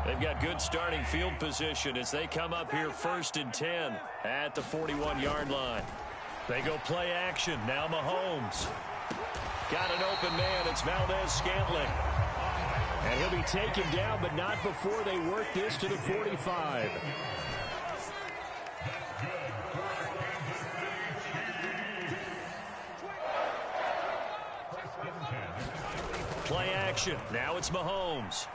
They've got good starting field position as they come up here 1st and 10 at the 41-yard line. They go play action. Now Mahomes. Got an open man. It's Valdez-Scantling. And he'll be taken down, but not before they work this to the 45. Play action. Now it's Mahomes.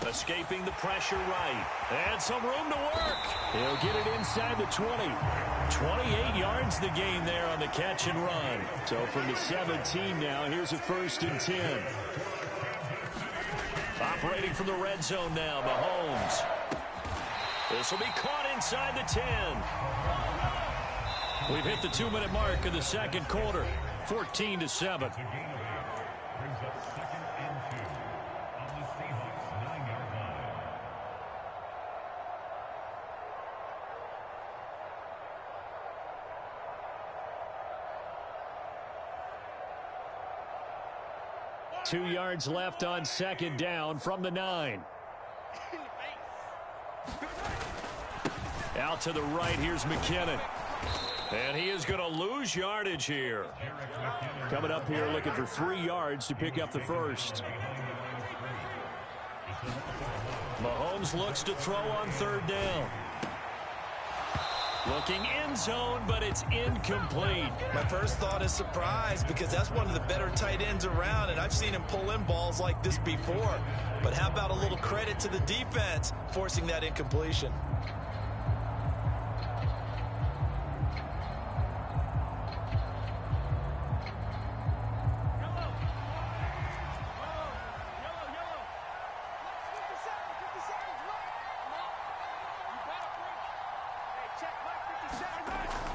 Escaping the pressure right. And some room to work. He'll get it inside the 20. 28 yards the gain there on the catch and run. So from the 17 now, here's a 1st and 10. Operating from the red zone now, Mahomes. This will be caught inside the 10. We've hit the 2-minute mark of the second quarter. 14-7. 2 yards left on 2nd down from the 9. Out to the right, here's McKinnon. And he is going to lose yardage here. Coming up here looking for 3 yards to pick up the first. Mahomes looks to throw on 3rd down. Looking end zone, but it's incomplete. My first thought is surprise because that's one of the better tight ends around, and I've seen him pull in balls like this before. But how about a little credit to the defense forcing that incompletion?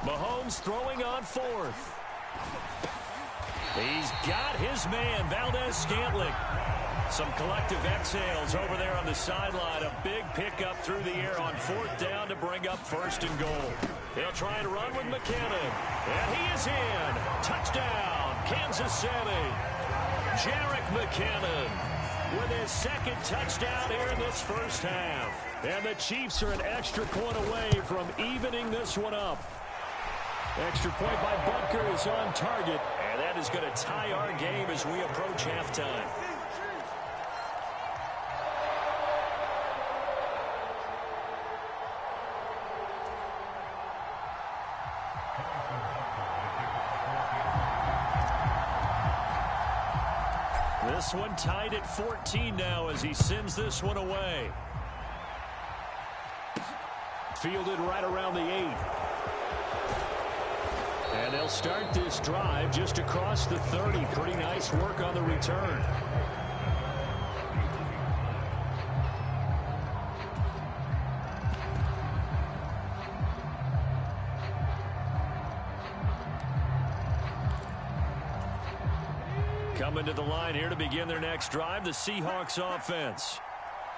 Mahomes throwing on 4th. He's got his man, Valdez-Scantling. Some collective exhales over there on the sideline. A big pickup through the air on 4th down to bring up 1st and goal. They'll try and run with McKinnon. And he is in. Touchdown, Kansas City. Jerick McKinnon with his 2nd touchdown here in this first half. And the Chiefs are an extra point away from evening this one up. Extra point by Butker is on target. And that is going to tie our game as we approach halftime. This one tied at 14 now as he sends this one away. Fielded right around the 8. And they'll start this drive just across the 30. Pretty nice work on the return. Coming to the line here to begin their next drive, the Seahawks offense.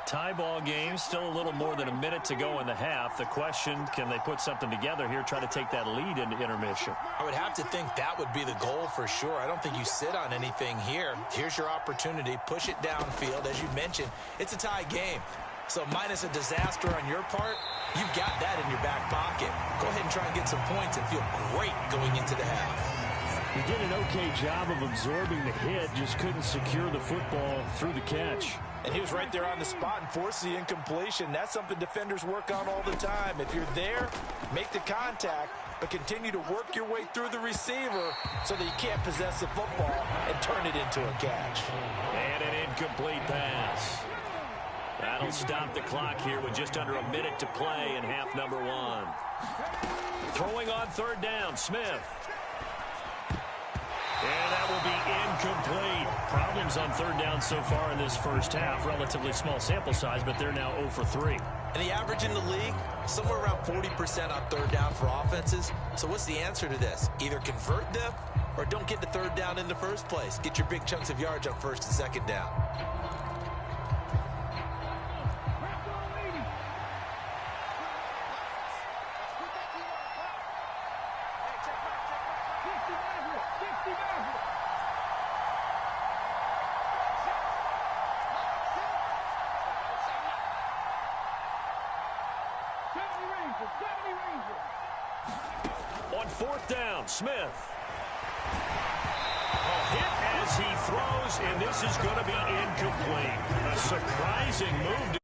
Tie ball game, still a little more than a minute to go in the half. The question, can they put something together here, try to take that lead into intermission? I would have to think that would be the goal for sure. I don't think you sit on anything here. Here's your opportunity. Push it downfield. As you mentioned, it's a tie game. So minus a disaster on your part, you've got that in your back pocket. Go ahead and try and get some points and feel great going into the half. He did an okay job of absorbing the hit, just couldn't secure the football through the catch. And he was right there on the spot and forced the incompletion. That's something defenders work on all the time. If you're there, make the contact, but continue to work your way through the receiver so that you can't possess the football and turn it into a catch. And an incomplete pass. That'll stop the clock here with just under a minute to play in half number 1. Throwing on 3rd down, Smith. And that will be incomplete. Problems on 3rd down so far in this first half. Relatively small sample size, but they're now 0 for 3. And the average in the league, somewhere around 40% on 3rd down for offenses. So what's the answer to this? Either convert them or don't get the 3rd down in the first place. Get your big chunks of yards on 1st and 2nd down. On fourth down, Smith. A hit as he throws, and this is going to be incomplete. A surprising move.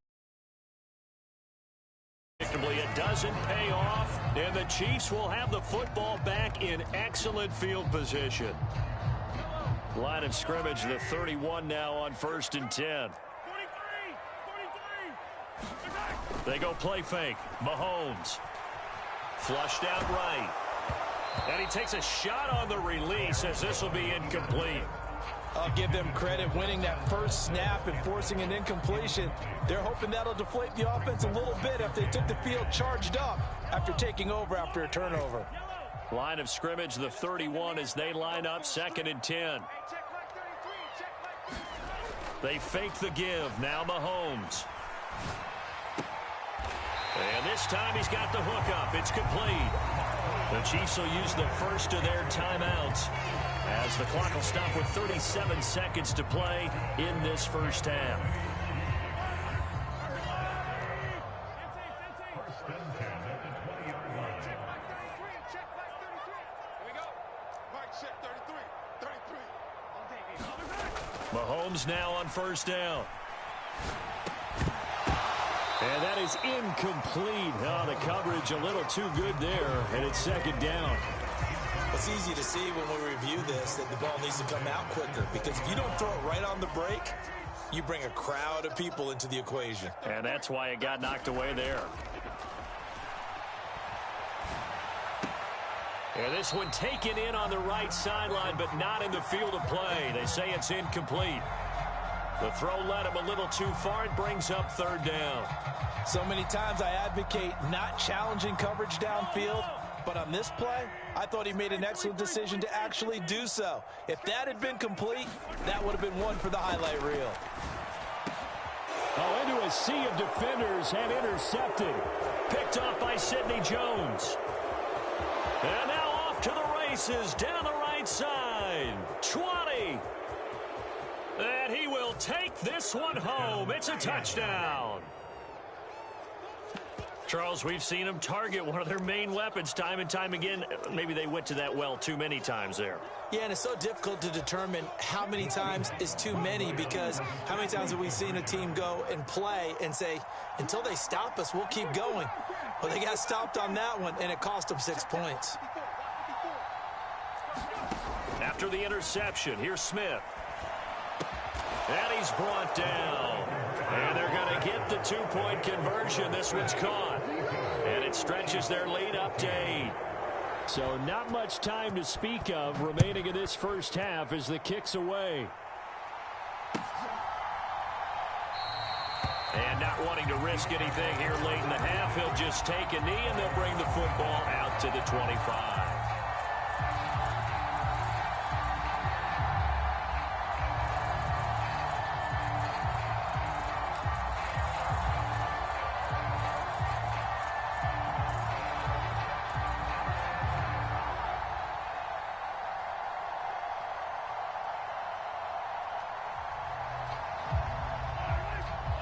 It doesn't pay off, and the Chiefs will have the football back in excellent field position. Line of scrimmage, the 31 now on 1st and 10. They go play fake. Mahomes. Flushed out right. And he takes a shot on the release as this will be incomplete. I'll give them credit winning that first snap and forcing an incompletion. They're hoping that'll deflate the offense a little bit if they took the field charged up after taking over after a turnover. Line of scrimmage, the 31 as they line up 2nd and 10. They fake the give. Now Mahomes. And this time he's got the hook up. It's complete. The Chiefs will use the first of their timeouts as the clock will stop with 37 seconds to play in this first half. Mahomes now on 1st down. And that is incomplete. Oh, the coverage a little too good there, and it's 2nd down. It's easy to see when we review this that the ball needs to come out quicker, because if you don't throw it right on the break, you bring a crowd of people into the equation. And that's why it got knocked away there. And this one taken in on the right sideline, but not in the field of play. They say it's incomplete. The throw led him a little too far. It brings up 3rd down. So many times I advocate not challenging coverage downfield, but on this play, I thought he made an excellent decision to actually do so. If that had been complete, that would have been one for the highlight reel. Oh, into a sea of defenders and intercepted. Picked off by Sidney Jones. And now off to the races down the right side. 20. And he will take this one home. It's a touchdown. Charles, we've seen them target one of their main weapons time and time again. Maybe they went to that well too many times there. Yeah, and it's so difficult to determine how many times is too many, because how many times have we seen a team go and play and say, until they stop us, we'll keep going. Well, they got stopped on that one, and it cost them 6 points. After the interception, here's Smith. And he's brought down. And they're going to get the 2-point conversion. This one's caught. And it stretches their lead up to 8. So not much time to speak of remaining in this first half as the kick's away. And not wanting to risk anything here late in the half, he'll just take a knee and they'll bring the football out to the 25.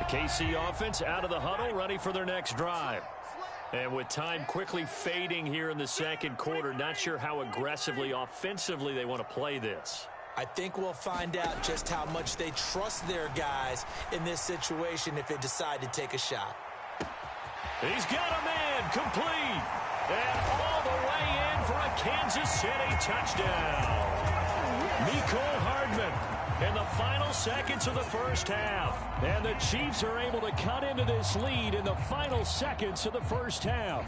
KC offense out of the huddle, ready for their next drive. And with time quickly fading here in the 2nd quarter, not sure how aggressively, offensively they want to play this. I think we'll find out just how much they trust their guys in this situation if they decide to take a shot. He's got a man, complete. And all the way in for a Kansas City touchdown. Mecole Hardman in the final seconds of the first half. And the Chiefs are able to cut into this lead in the final seconds of the first half.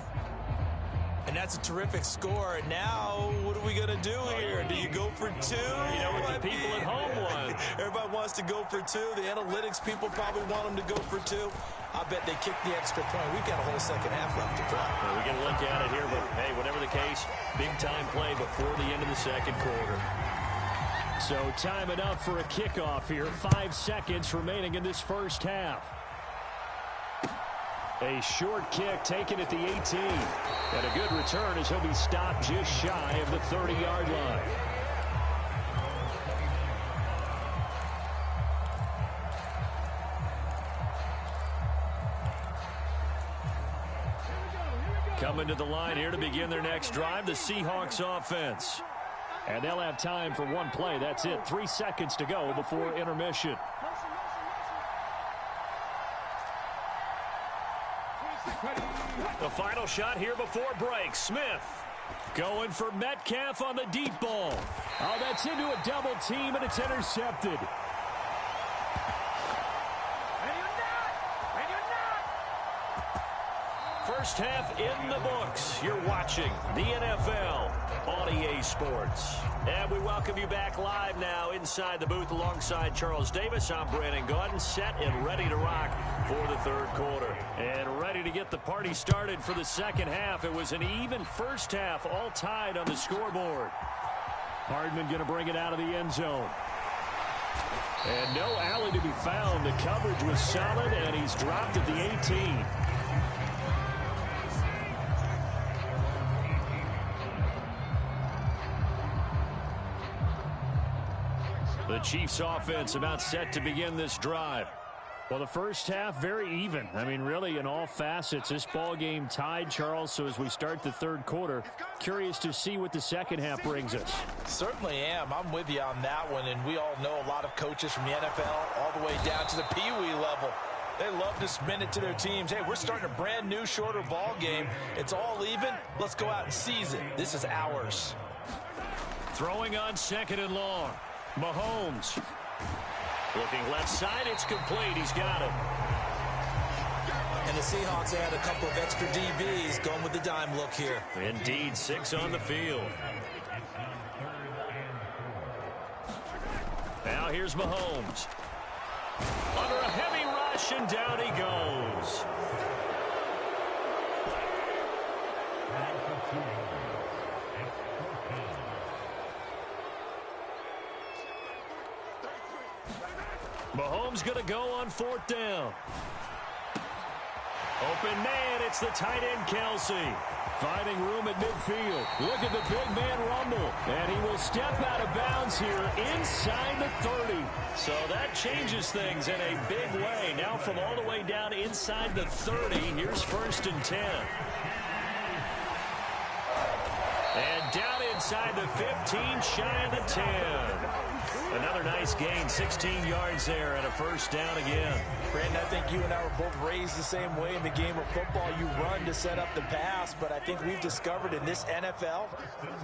And that's a terrific score. Now, what are we going to do here? Do you go for 2? You know what the people at home want. Everybody wants to go for 2. The analytics people probably want them to go for 2. I bet they kick the extra point. We've got a whole second half left to play. Well, we can look at it here, but hey, whatever the case, big-time play before the end of the 2nd quarter. So time enough for a kickoff here. 5 seconds remaining in this first half. A short kick taken at the 18. And a good return as he'll be stopped just shy of the 30-yard line. Coming to the line here to begin their next drive, the Seahawks offense. And they'll have time for one play. That's it. 3 seconds to go before intermission. The final shot here before break. Smith going for Metcalf on the deep ball. Oh, that's into a double team, and it's intercepted. First half in the books. You're watching the NFL on EA Sports. And we welcome you back live now inside the booth alongside Charles Davis. I'm Brandon Gaudin, set and ready to rock for the third quarter. And ready to get the party started for the second half. It was an even first half, all tied on the scoreboard. Hardman going to bring it out of the end zone. And no alley to be found. The coverage was solid, and he's dropped at the 18. The Chiefs offense about set to begin this drive. Well, the first half very even. I mean, really in all facets. This ball game tied, Charles. So as we start the third quarter, curious to see what the second half brings us. Certainly am. I'm with you on that one. And we all know a lot of coaches from the NFL all the way down to the Pee Wee level. They love to spin it to their teams. Hey, we're starting a brand new shorter ball game. It's all even. Let's go out and seize it. This is ours. Throwing on second and long. Mahomes. Looking left side, it's complete. He's got it. And the Seahawks add a couple of extra DBs going with the dime look here. Indeed, 6 on the field. Now here's Mahomes. Under a heavy rush, and down he goes. Mahomes going to go on fourth down. Open man, it's the tight end Kelce. Finding room at midfield. Look at the big man rumble. And he will step out of bounds here inside the 30. So that changes things in a big way. Now from all the way down inside the 30, here's 1st and 10. And down inside the 15, shy of the 10. Another nice gain, 16 yards there, and a first down again. Brandon, I think you and I were both raised the same way in the game of football. You run to set up the pass, but I think we've discovered in this NFL,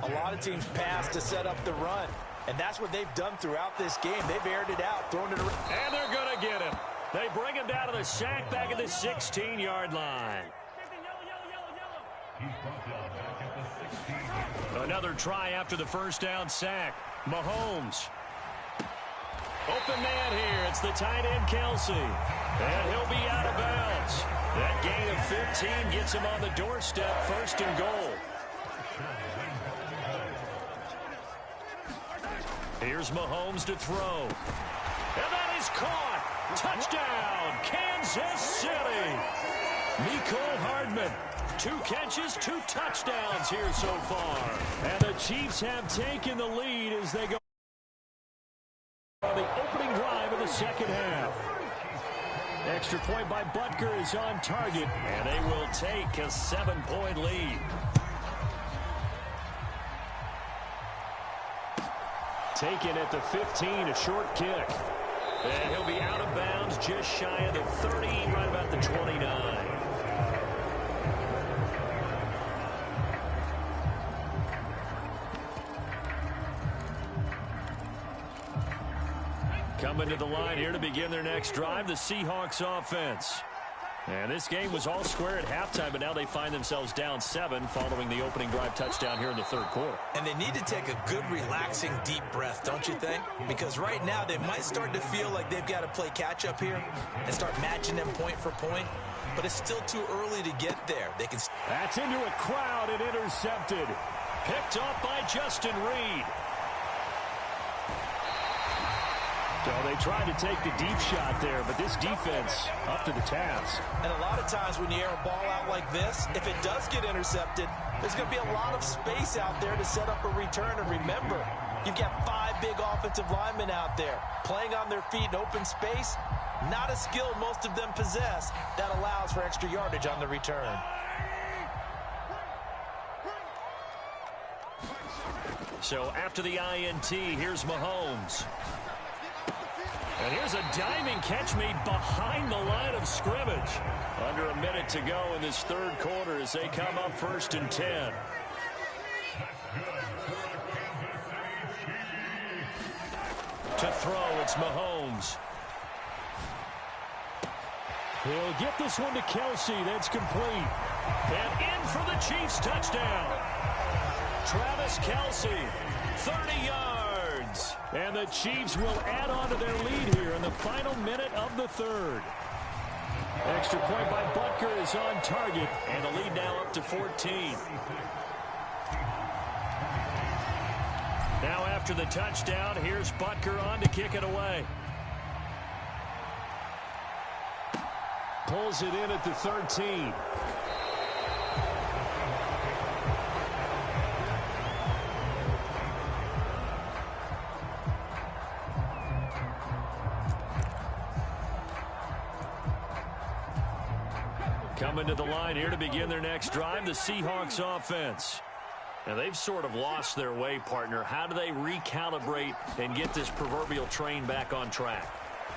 a lot of teams pass to set up the run. And that's what they've done throughout this game. They've aired it out, thrown it around. And they're going to get him. They bring him down to the sack back at the 16-yard line. Another try after the first down sack. Mahomes. Open man here. It's the tight end Kelce. And he'll be out of bounds. That gain of 15 gets him on the doorstep, 1st and goal. Here's Mahomes to throw. And that is caught. Touchdown, Kansas City. Mecole Hardman. 2 catches, 2 touchdowns here so far. And the Chiefs have taken the lead as they go on the opening drive of the second half. Extra point by Butker is on target, and they will take a 7-point lead. Taken at the 15, a short kick. And he'll be out of bounds just shy of the 30, right about the 29. Coming to the line here to begin their next drive, the Seahawks offense. And this game was all square at halftime, but now they find themselves down 7 following the opening drive touchdown here in the third quarter. And they need to take a good, relaxing, deep breath, don't you think? Because right now they might start to feel like they've got to play catch-up here and start matching them point for point. But it's still too early to get there. They can. That's into a crowd and intercepted. Picked off by Justin Reed. So they tried to take the deep shot there, but this defense up to the task. And a lot of times when you air a ball out like this, if it does get intercepted, there's going to be a lot of space out there to set up a return. And remember, you've got 5 big offensive linemen out there playing on their feet in open space. Not a skill most of them possess that allows for extra yardage on the return. So after the INT, here's Mahomes. And here's a diving catch made behind the line of scrimmage. Under a minute to go in this third quarter as they come up 1st and 10. To throw, it's Mahomes. He'll get this one to Kelsey. That's complete. And in for the Chiefs touchdown. Travis Kelsey, 30 yards. And the Chiefs will add on to their lead here in the final minute of the third. Extra point by Butker is on target. And the lead now up to 14. Now after the touchdown, here's Butker on to kick it away. Pulls it in at the 13. Coming to the line here to begin their next drive, the Seahawks offense. Now, they've sort of lost their way, partner. How do they recalibrate and get this proverbial train back on track?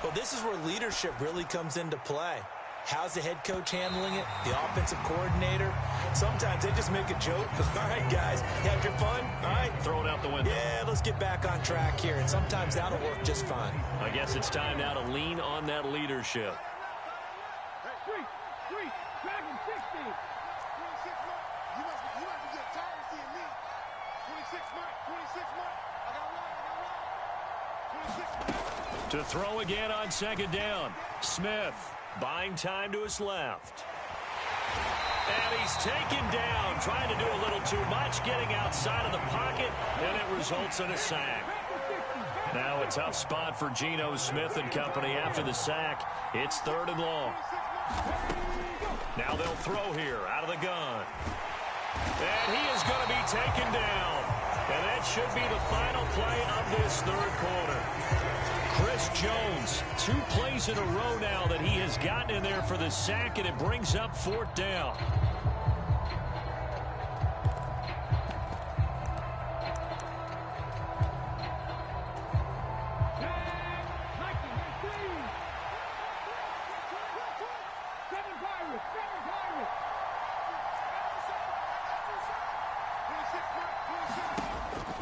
Well, this is where leadership really comes into play. How's the head coach handling it? The offensive coordinator? Sometimes they just make a joke. All right, guys, you had your fun? All right. Throw it out the window. Yeah, let's get back on track here. And sometimes that'll work just fine. I guess it's time now to lean on that leadership. Dragon 60. 26 months. You must be getting tired of seeing me. 26 months. I got one. 26 months. To throw again on second down. Smith buying time to his left. And he's taken down, trying to do a little too much, getting outside of the pocket, and it results in a sack. Now a tough spot for Geno Smith and company after the sack. It's 3rd and long. Now they'll throw here out of the gun. And he is going to be taken down. And that should be the final play of this third quarter. Chris Jones, 2 plays in a row now that he has gotten in there for the sack, and it brings up 4th down.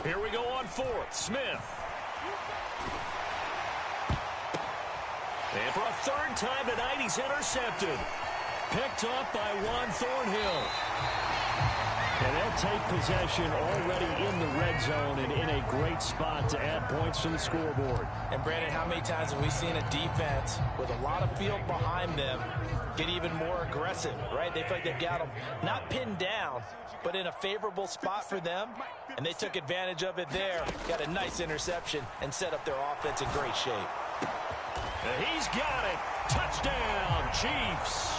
Here we go on 4th. Smith. And for a 3rd time tonight, he's intercepted. Picked off by Juan Thornhill. And they'll take possession already in the red zone and in a great spot to add points to the scoreboard. And, Brandon, how many times have we seen a defense with a lot of field behind them get even more aggressive, right? They feel like they've got them not pinned down, but in a favorable spot for them, and they took advantage of it there. Got a nice interception and set up their offense in great shape. And he's got it. Touchdown, Chiefs.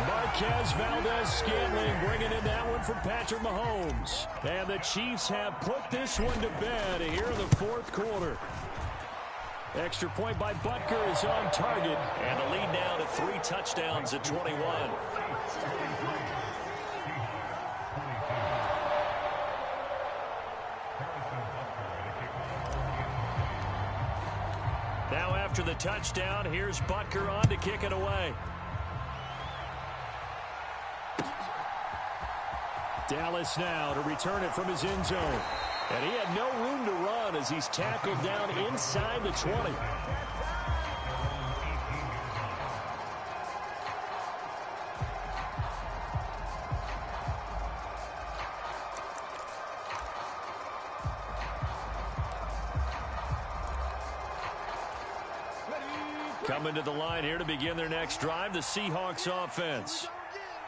Marquez Valdes-Scantling bringing in that one from Patrick Mahomes. And the Chiefs have put this one to bed here in the 4th quarter. Extra point by Butker is on target. And the lead now to 3 touchdowns at 21. Now after the touchdown, here's Butker on to kick it away. Dallas now to return it from his end zone. And he had no room to run as he's tackled down inside the 20. Coming to the line here to begin their next drive, the Seahawks offense.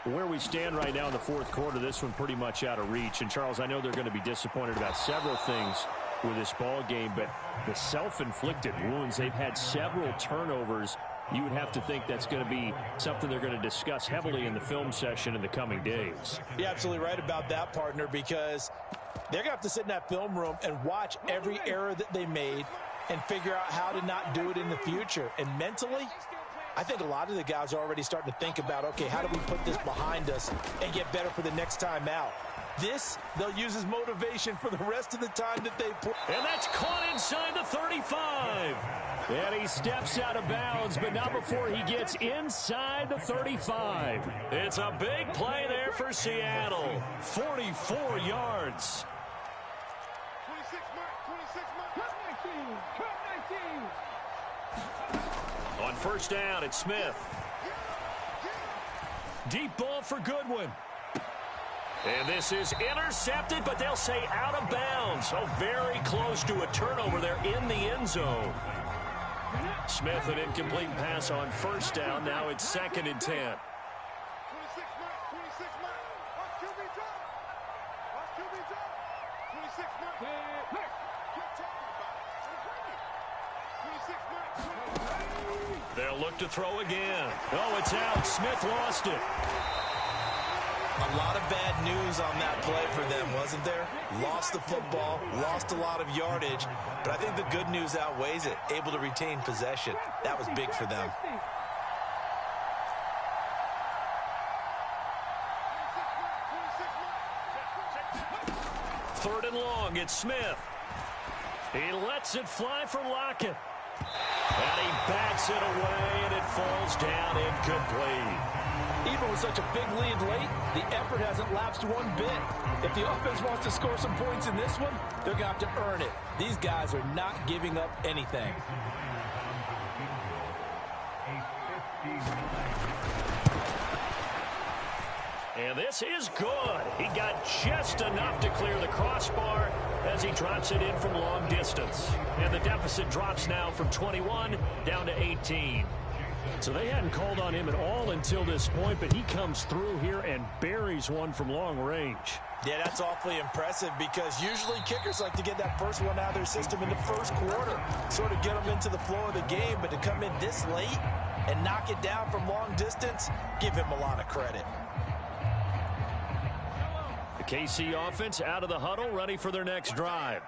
Where we stand right now in the 4th quarter, this one pretty much out of reach. And, Charles, I know they're going to be disappointed about several things with this ball game, but the self-inflicted wounds, they've had several turnovers. You would have to think that's going to be something they're going to discuss heavily in the film session in the coming days. You're absolutely right about that, partner, because they're going to have to sit in that film room and watch every error that they made and figure out how to not do it in the future. And mentally, I think a lot of the guys are already starting to think about, okay, how do we put this behind us and get better for the next time out? This, they'll use as motivation for the rest of the time that they play. And that's caught inside the 35. And he steps out of bounds, but not before he gets inside the 35. It's a big play there for Seattle. 44 yards. 26 mark. Cut 19. On first down, it's Smith. Deep ball for Goodwin. And this is intercepted, but they'll say out of bounds. So very close to a turnover there in the end zone. Smith, an incomplete pass on first down. Now it's 2nd and 10. 26 mark. 26 mark. Watch QB drop. Watch QB drop. 26 mark. Keep talking about it. 26 mark. They'll look to throw again. Oh, it's out. Smith lost it. A lot of bad news on that play for them, wasn't there? Lost the football, lost a lot of yardage, but I think the good news outweighs it. Able to retain possession. That was big for them. Third and long, it's Smith. He lets it fly for Lockett. And he bats it away, and it falls down incomplete. Even with such a big lead late, the effort hasn't lapsed one bit. If the offense wants to score some points in this one, they're going to have to earn it. These guys are not giving up anything. And this is good. He got just enough to clear the crossbar as he drops it in from long distance. And the deficit drops now from 21 down to 18. So they hadn't called on him at all until this point, but he comes through here and buries one from long range. Yeah, that's awfully impressive because usually kickers like to get that first one out of their system in the first quarter, sort of get them into the flow of the game, but to come in this late and knock it down from long distance, give him a lot of credit. The KC offense out of the huddle, ready for their next drive.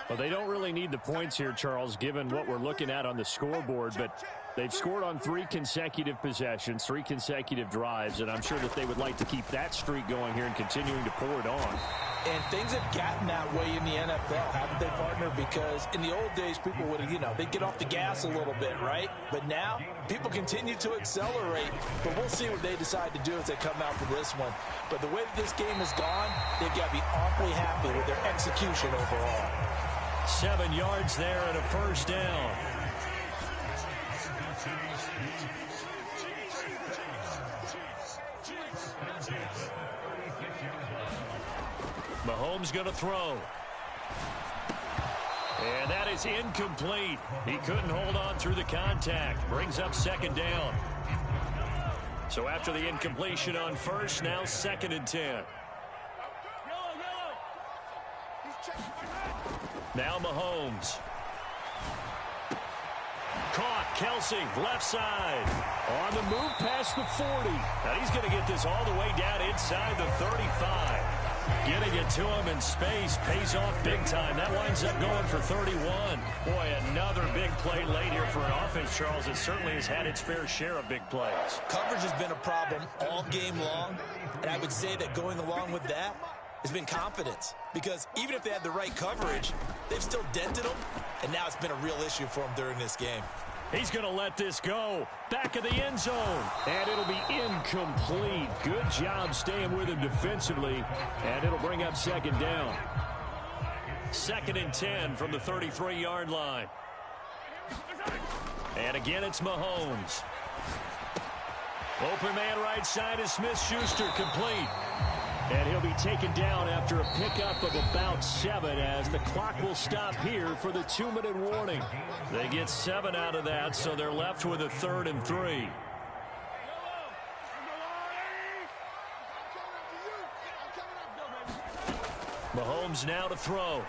Well, they don't really need the points here, Charles, given what we're looking at on the scoreboard, but they've scored on 3 consecutive possessions, 3 consecutive drives, and I'm sure that they would like to keep that streak going here and continuing to pour it on. And things have gotten that way in the NFL, haven't they, partner? Because in the old days, people would, they'd get off the gas a little bit, right? But now, people continue to accelerate. But we'll see what they decide to do as they come out for this one. But the way that this game has gone, they've got to be awfully happy with their execution overall. 7 yards there and a first down. Mahomes going to throw. And that is incomplete. He couldn't hold on through the contact. Brings up 2nd down. So after the incompletion on first, now 2nd and 10. Now Mahomes. Caught. Kelsey, left side. On the move past the 40. Now he's going to get this all the way down inside the 35. Getting it to him in space pays off big time. That winds up going for 31. Boy, another big play late here for an offense, Charles. It certainly has had its fair share of big plays. Coverage has been a problem all game long, and I would say that going along with that has been confidence. Because even if they had the right coverage, they've still dented them, and now it's been a real issue for them during this game. He's going to let this go. Back of the end zone. And it'll be incomplete. Good job staying with him defensively. And it'll bring up 2nd down. 2nd and 10 from the 33-yard line. And again, it's Mahomes. Open man right side is Smith-Schuster, complete. And he'll be taken down after a pickup of about 7 as the clock will stop here for the 2-minute warning. They get 7 out of that, so they're left with a 3rd and 3. Mahomes now to throw.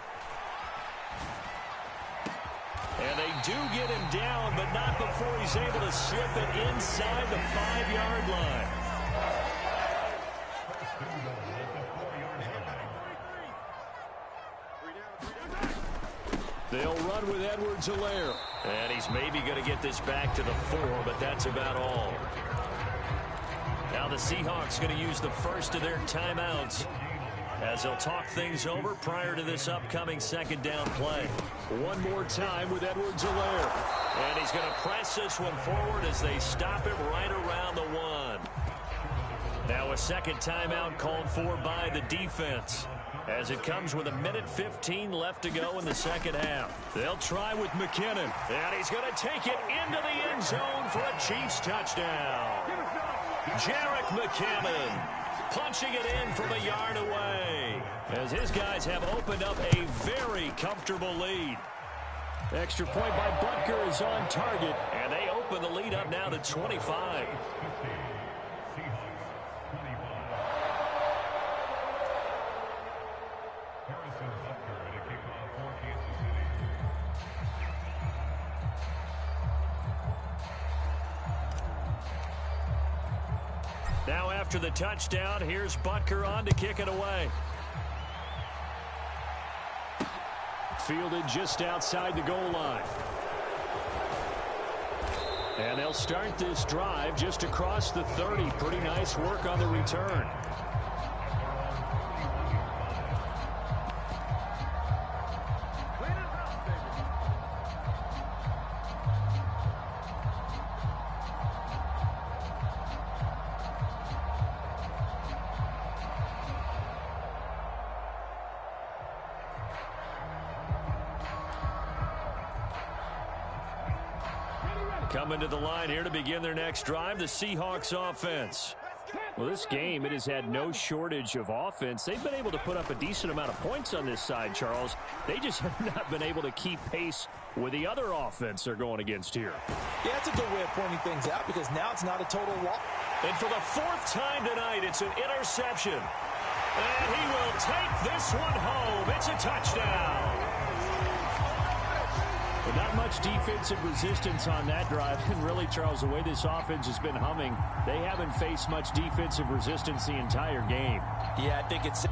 And they do get him down, but not before he's able to slip it inside the 5-yard line. They'll run with Edwards-Helaire. And he's maybe going to get this back to the 4, but that's about all. Now the Seahawks going to use the first of their timeouts as they'll talk things over prior to this upcoming second down play. One more time with Edwards-Helaire. And he's going to press this one forward as they stop him right around the 1. Now a second timeout called for by the defense, as it comes with 1:15 left to go in the second half. They'll try with McKinnon, and he's going to take it into the end zone for a Chiefs touchdown. Jerick McKinnon punching it in from a yard away, as his guys have opened up a very comfortable lead. Extra point by Butker is on target, and they open the lead up now to 25. Now after the touchdown, here's Butker on to kick it away. Fielded just outside the goal line. And they'll start this drive just across the 30. Pretty nice work on the return. Coming to the line here to begin their next drive, the Seahawks offense. Well, this game, it has had no shortage of offense. They've been able to put up a decent amount of points on this side, Charles. They just have not been able to keep pace with the other offense they're going against here. Yeah, it's a good way of pointing things out because now it's not a total loss. And for the 4th time tonight, it's an interception. And he will take this one home. It's a touchdown. But not much defensive resistance on that drive. And really, Charles, the way this offense has been humming, they haven't faced much defensive resistance the entire game. Yeah, I think it's...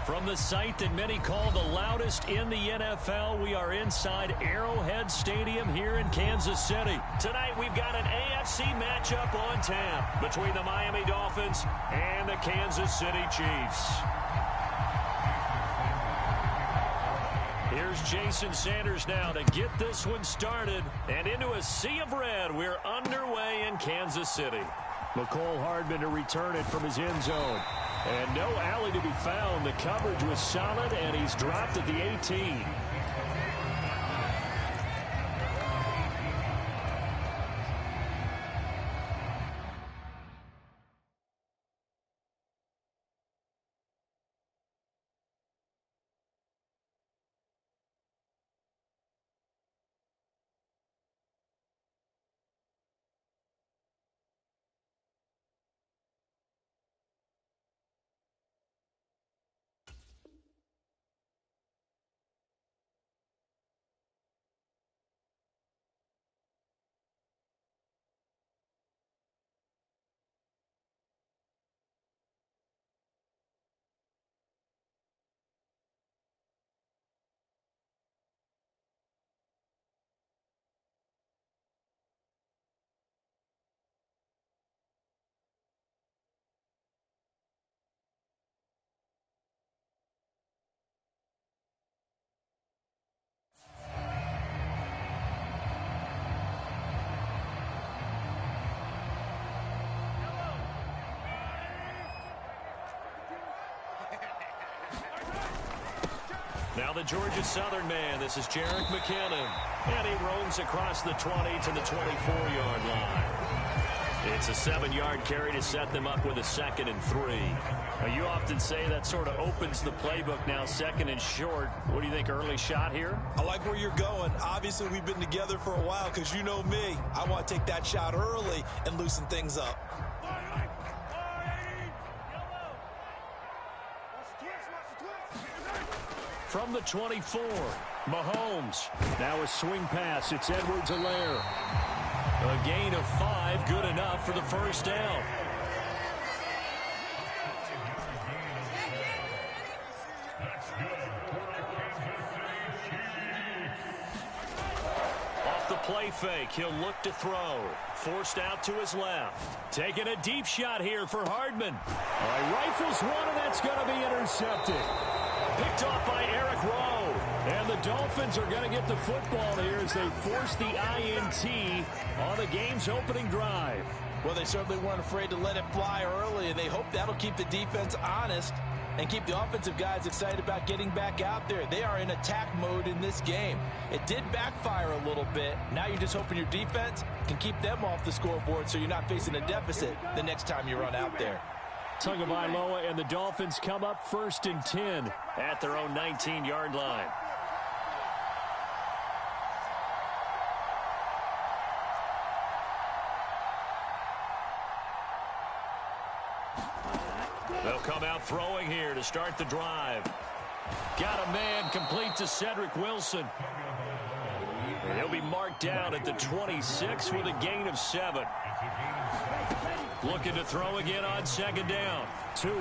From the site that many call the loudest in the NFL, we are inside Arrowhead Stadium here in Kansas City. Tonight we've got an AFC matchup on tap between the Miami Dolphins and the Kansas City Chiefs. Here's Jason Sanders now to get this one started. And into a sea of red, we're underway in Kansas City. McCole Hardman to return it from his end zone. And no alley to be found. The coverage was solid, and he's dropped at the 18. Now the Georgia Southern man, this is Jerick McKinnon. And he roams across the 20 to the 24-yard line. It's a 7-yard carry to set them up with a 2nd and 3. Now, you often say that sort of opens the playbook now, 2nd and short. What do you think, early shot here? I like where you're going. Obviously, we've been together for a while because you know me. I want to take that shot early and loosen things up. From the 24, Mahomes. Now a swing pass. It's Edwards-Helaire. A gain of 5, good enough for the first down. Off the play fake, he'll look to throw. Forced out to his left. Taking a deep shot here for Hardman. All right, rifles one, and that's going to be intercepted. Picked off by Eric Rowe. And the Dolphins are going to get the football here as they force the INT on the game's opening drive. Well, they certainly weren't afraid to let it fly early, and they hope that'll keep the defense honest and keep the offensive guys excited about getting back out there. They are in attack mode in this game. It did backfire a little bit. Now you're just hoping your defense can keep them off the scoreboard so you're not facing a deficit the next time you run out there. Tagovailoa and the Dolphins come up 1st and 10 at their own 19-yard line. They'll come out throwing here to start the drive. Got a man complete to Cedric Wilson. And he'll be marked down at the 26 with a gain of 7. Looking to throw again on 2nd down. Tua.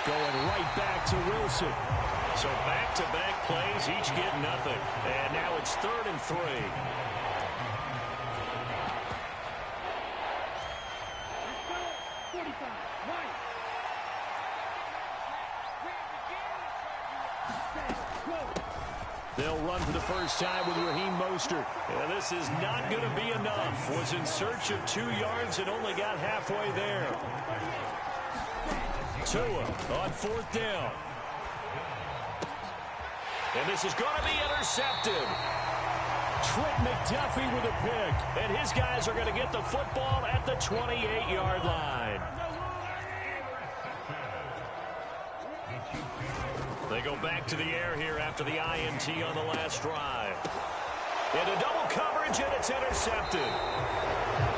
Going right back to Wilson. So back-to-back plays, each get nothing. And now it's 3rd and 3. They'll run for the first time with Raheem Mostert. And this is not going to be enough. Was in search of 2 yards and only got halfway there. Tua on 4th down. And this is going to be intercepted. Trent McDuffie with a pick. And his guys are going to get the football at the 28-yard line. They go back to the air here after the INT on the last drive. Into double coverage, and it's intercepted.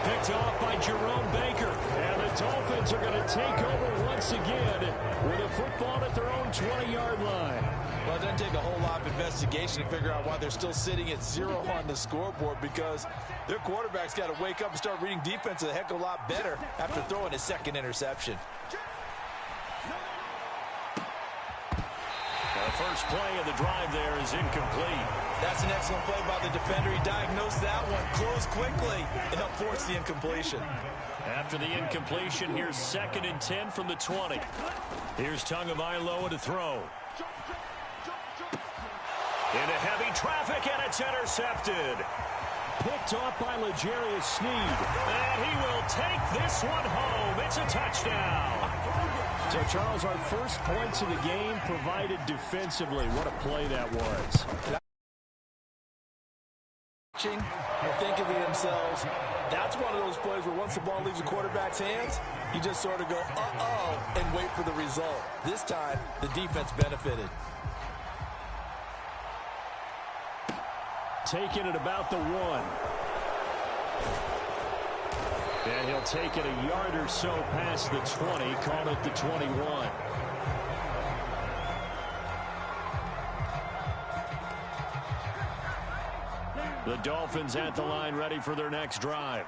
Picked off by Jerome Baker. And the Dolphins are going to take over once again with a football at their own 20-yard line. Well, it doesn't take a whole lot of investigation to figure out why they're still sitting at 0 on the scoreboard, because their quarterback's got to wake up and start reading defense a heck of a lot better after throwing his 2nd interception. The first play of the drive there is incomplete. That's an excellent play by the defender. He diagnosed that one, closed quickly, and helped force the incompletion. After the incompletion, here's 2nd and 10 from the 20. Here's Tagovailoa to throw. Into heavy traffic, and it's intercepted. Picked off by L'Jarius Sneed. And he will take this one home. It's a touchdown. So, Charles, our first points of the game provided defensively. What a play that was. Are thinking to themselves, that's one of those plays where once the ball leaves the quarterback's hands, you just sort of go, uh-oh, and wait for the result. This time, the defense benefited. Taking it about the 1. And he'll take it a yard or so past the 20, call it the 21. The Dolphins at the line, ready for their next drive.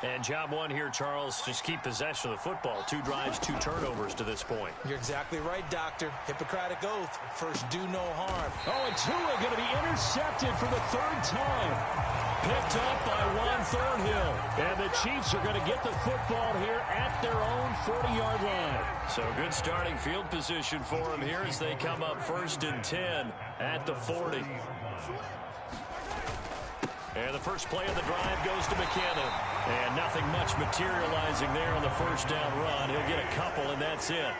And job one here, Charles, just keep possession of the football. 2 drives, 2 turnovers to this point. You're exactly right, Doctor. Hippocratic oath. First, do no harm. Oh, and Tua going to be intercepted for the 3rd time. Picked up by Juan Thornhill. And the Chiefs are going to get the football here at their own 40-yard line. So good starting field position for them here as they come up 1st and 10 at the 40. And the first play of the drive goes to McKinnon. And nothing much materializing there on the first down run. He'll get a couple, and that's it.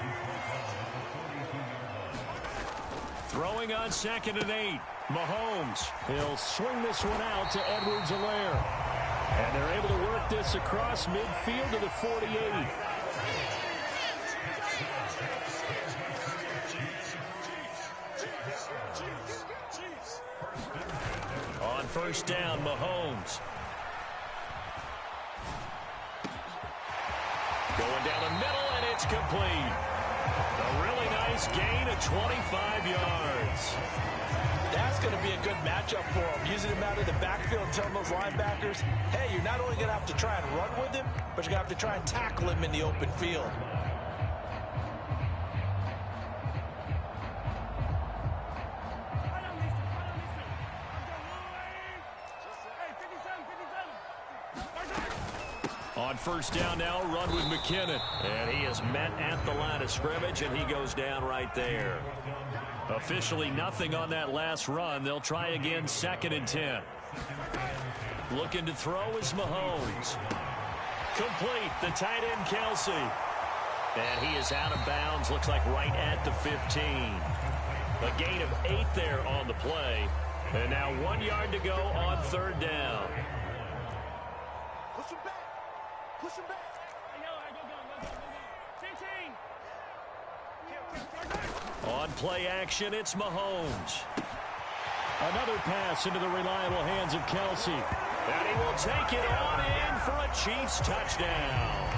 Throwing on 2nd and 8. Mahomes. He'll swing this one out to Edwards-Helaire. And they're able to work this across midfield to the 48. On first down, Mahomes. Going down the middle, and it's complete. A really nice gain of 25 yards. That's going to be a good matchup for him. Using him out of the backfield and telling those linebackers, hey, you're not only going to have to try and run with him, but you're going to have to try and tackle him in the open field. On first down now, run with McKinnon. And he is met at the line of scrimmage, and he goes down right there. Officially nothing on that last run. They'll try again, 2nd and 10. Looking to throw is Mahomes. Complete, the tight end Kelsey. And he is out of bounds, looks like right at the 15. A gain of 8 there on the play. And now 1 yard to go on 3rd down. Push him back. Push him back. On play action, it's Mahomes. Another pass into the reliable hands of Kelsey. And he will take it on in for a Chiefs touchdown.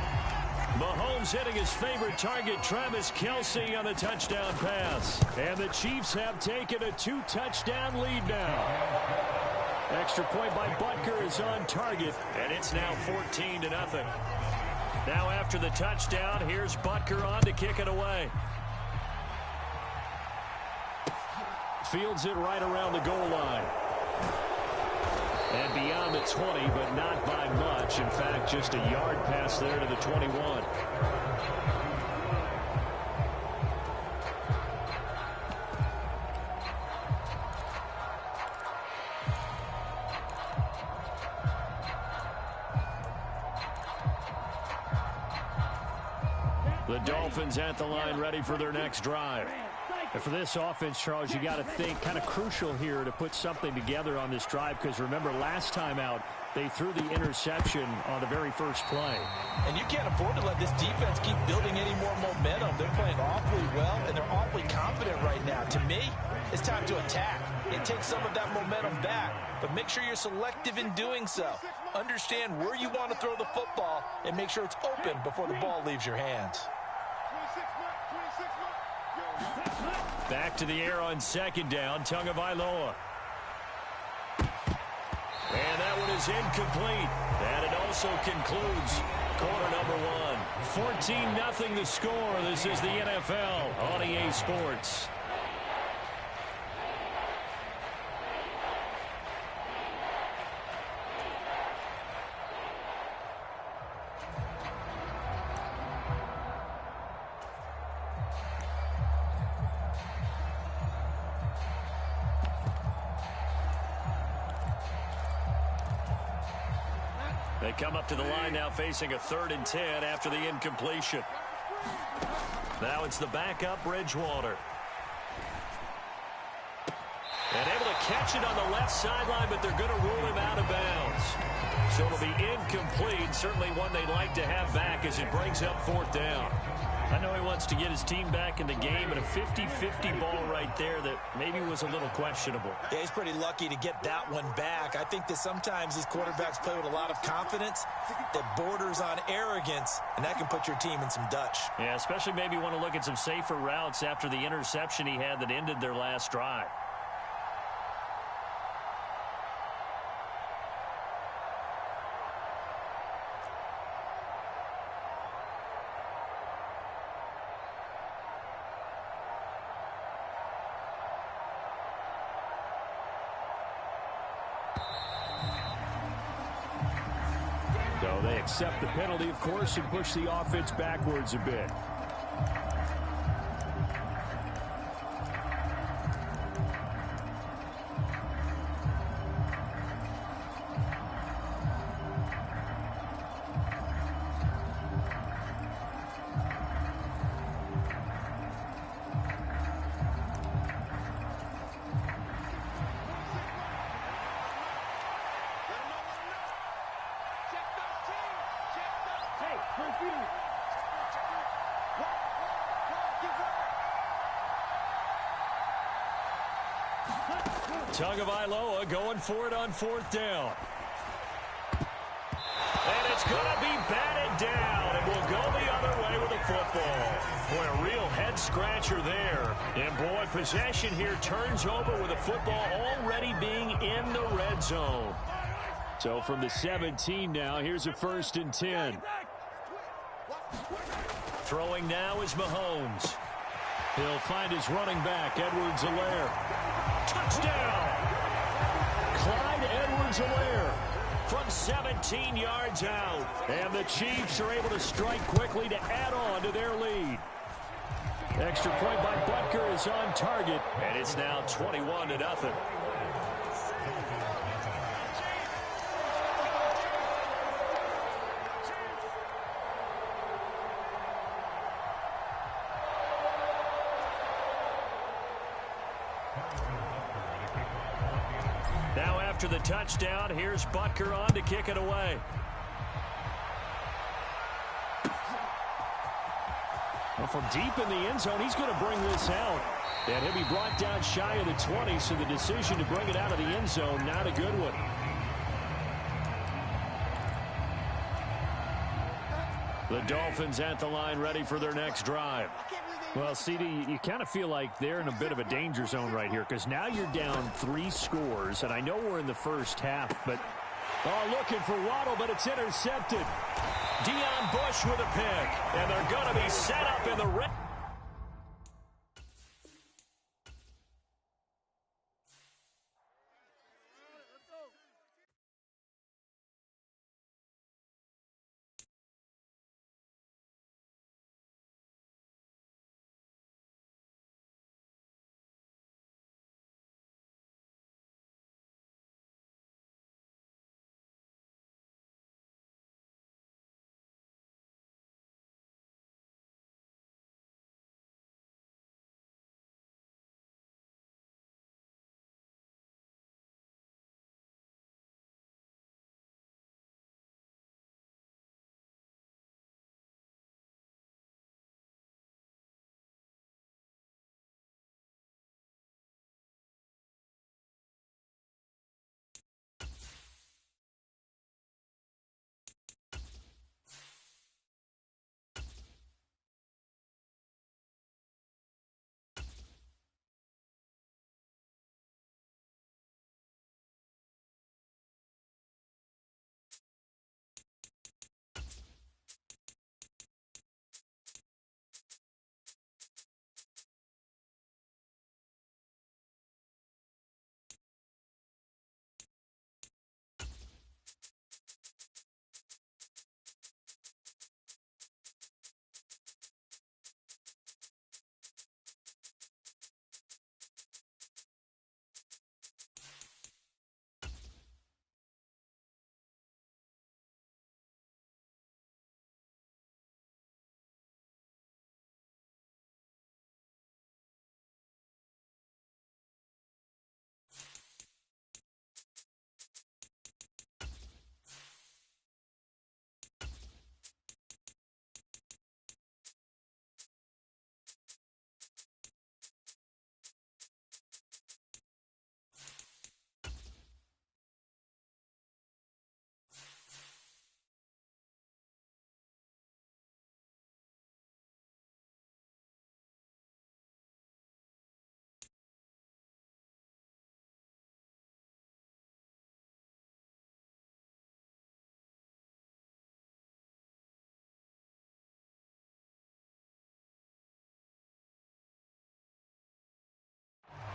Mahomes hitting his favorite target, Travis Kelsey, on the touchdown pass. And the Chiefs have taken a 2-touchdown lead now. Extra point by Butker is on target, and it's now 14-0. Now after the touchdown, here's Butker on to kick it away. Fields it right around the goal line. And beyond the 20, but not by much. In fact, just a yard pass there to the 21. The Dolphins at the line, ready for their next drive. And for this offense, Charles, you got to think kind of crucial here to put something together on this drive, because remember last time out they threw the interception on the very first play. And you can't afford to let this defense keep building any more momentum. They're playing awfully well, and they're awfully confident right now. To me, it's time to attack and take some of that momentum back, but make sure you're selective in doing so. Understand where you want to throw the football and make sure it's open before the ball leaves your hands. Back to the air on 2nd down, Tagovailoa. And that one is incomplete. And it also concludes quarter number 1. 14-0 the score. This is the NFL on EA Sports. They come up to the line now facing a 3rd and 10 after the incompletion. Now it's the backup Bridgewater. And able to catch it on the left sideline, but they're going to rule him out of bounds. So it'll be incomplete. Certainly one they'd like to have back as it brings up 4th down. I know he wants to get his team back in the game, but a 50-50 ball right there that maybe was a little questionable. Yeah, he's pretty lucky to get that one back. I think that sometimes these quarterbacks play with a lot of confidence that borders on arrogance, and that can put your team in some Dutch. Yeah, especially maybe want to look at some safer routes after the interception he had that ended their last drive. So they accept the penalty, of course, and push the offense backwards a bit. Tagovailoa going for it on 4th down. And it's going to be batted down, and we'll go the other way with the football. Boy, a real head-scratcher there. And, boy, possession here turns over with the football already being in the red zone. So from the 17 now, here's a 1st and 10. Throwing now is Mahomes. He'll find his running back, Edwards-Helaire. Touchdown! Clyde Edwards-Helaire from 17 yards out. And the Chiefs are able to strike quickly to add on to their lead. Extra point by Butker is on target. And it's now 21-0. Now after the touchdown, here's Butker on to kick it away. Well, from deep in the end zone, he's going to bring this out. And he'll be brought down shy of the 20, so the decision to bring it out of the end zone, not a good one. The Dolphins at the line ready for their next drive. Well, CD, you kind of feel like they're in a bit of a danger zone right here because now you're down 3 scores, and I know we're in the first half, but looking for Waddle, but it's intercepted. Deion Bush with a pick, and they're going to be set up in the red.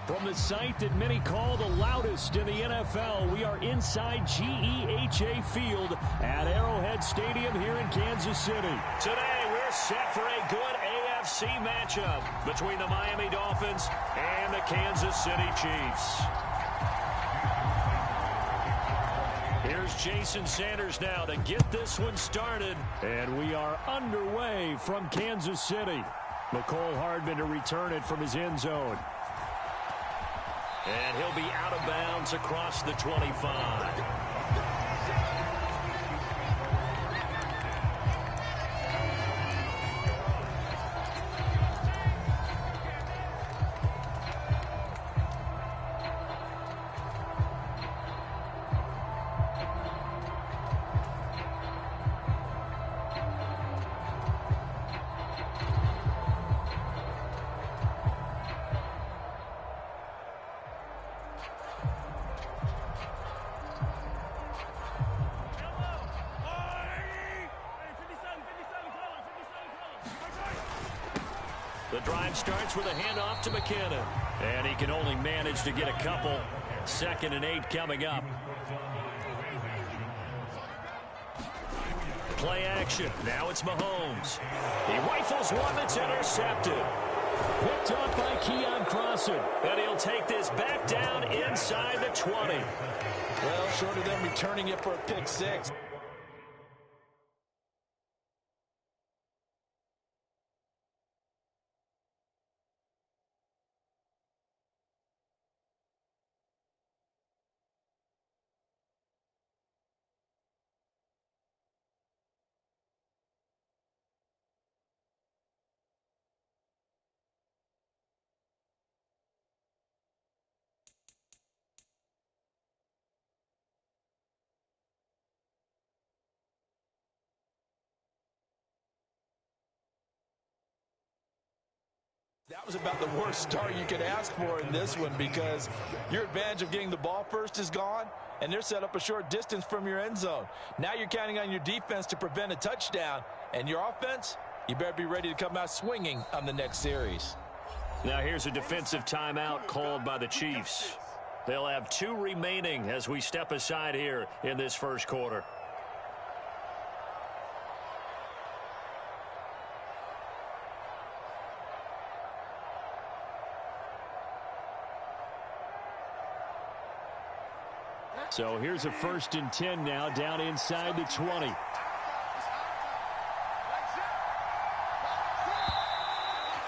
From the site that many call the loudest in the NFL, we are inside GEHA Field at Arrowhead Stadium here in Kansas City. Today, we're set for a good AFC matchup between the Miami Dolphins and the Kansas City Chiefs. Here's Jason Sanders now to get this one started. And we are underway from Kansas City. Mecole Hardman to return it from his end zone. And he'll be out of bounds across the 25. The drive starts with a handoff to McKinnon. And he can only manage to get a couple. 2nd and 8 coming up. Play action. Now it's Mahomes. He rifles one that's intercepted. Picked off by Keon Crossen. And he'll take this back down inside the 20. Well, short of them returning it for a pick 6. That was about the worst start you could ask for in this one because your advantage of getting the ball first is gone, and they're set up a short distance from your end zone. Now you're counting on your defense to prevent a touchdown, and your offense, you better be ready to come out swinging on the next series. Now here's a defensive timeout called by the Chiefs. They'll have 2 remaining as we step aside here in this first quarter. So here's a 1st and 10 now down inside the 20.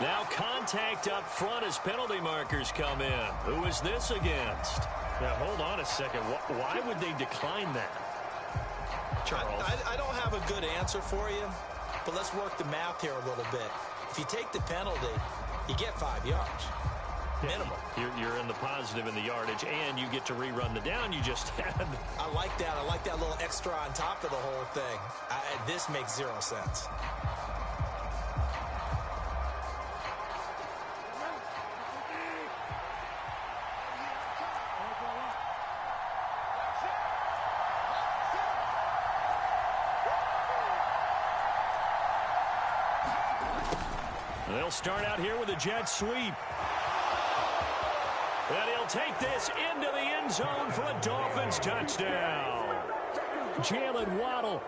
Now contact up front as penalty markers come in. Who is this against? Now hold on a second. Why would they decline that? Charles. I don't have a good answer for you, but let's work the math here a little bit. If you take the penalty, you get 5 yards. Minimum. You're in the positive in the yardage, and you get to rerun the down you just had. I like that. I like that little extra on top of the whole thing. This makes 0 sense. They'll start out here with a jet sweep. And he'll take this into the end zone for a Dolphins touchdown. Jalen Waddle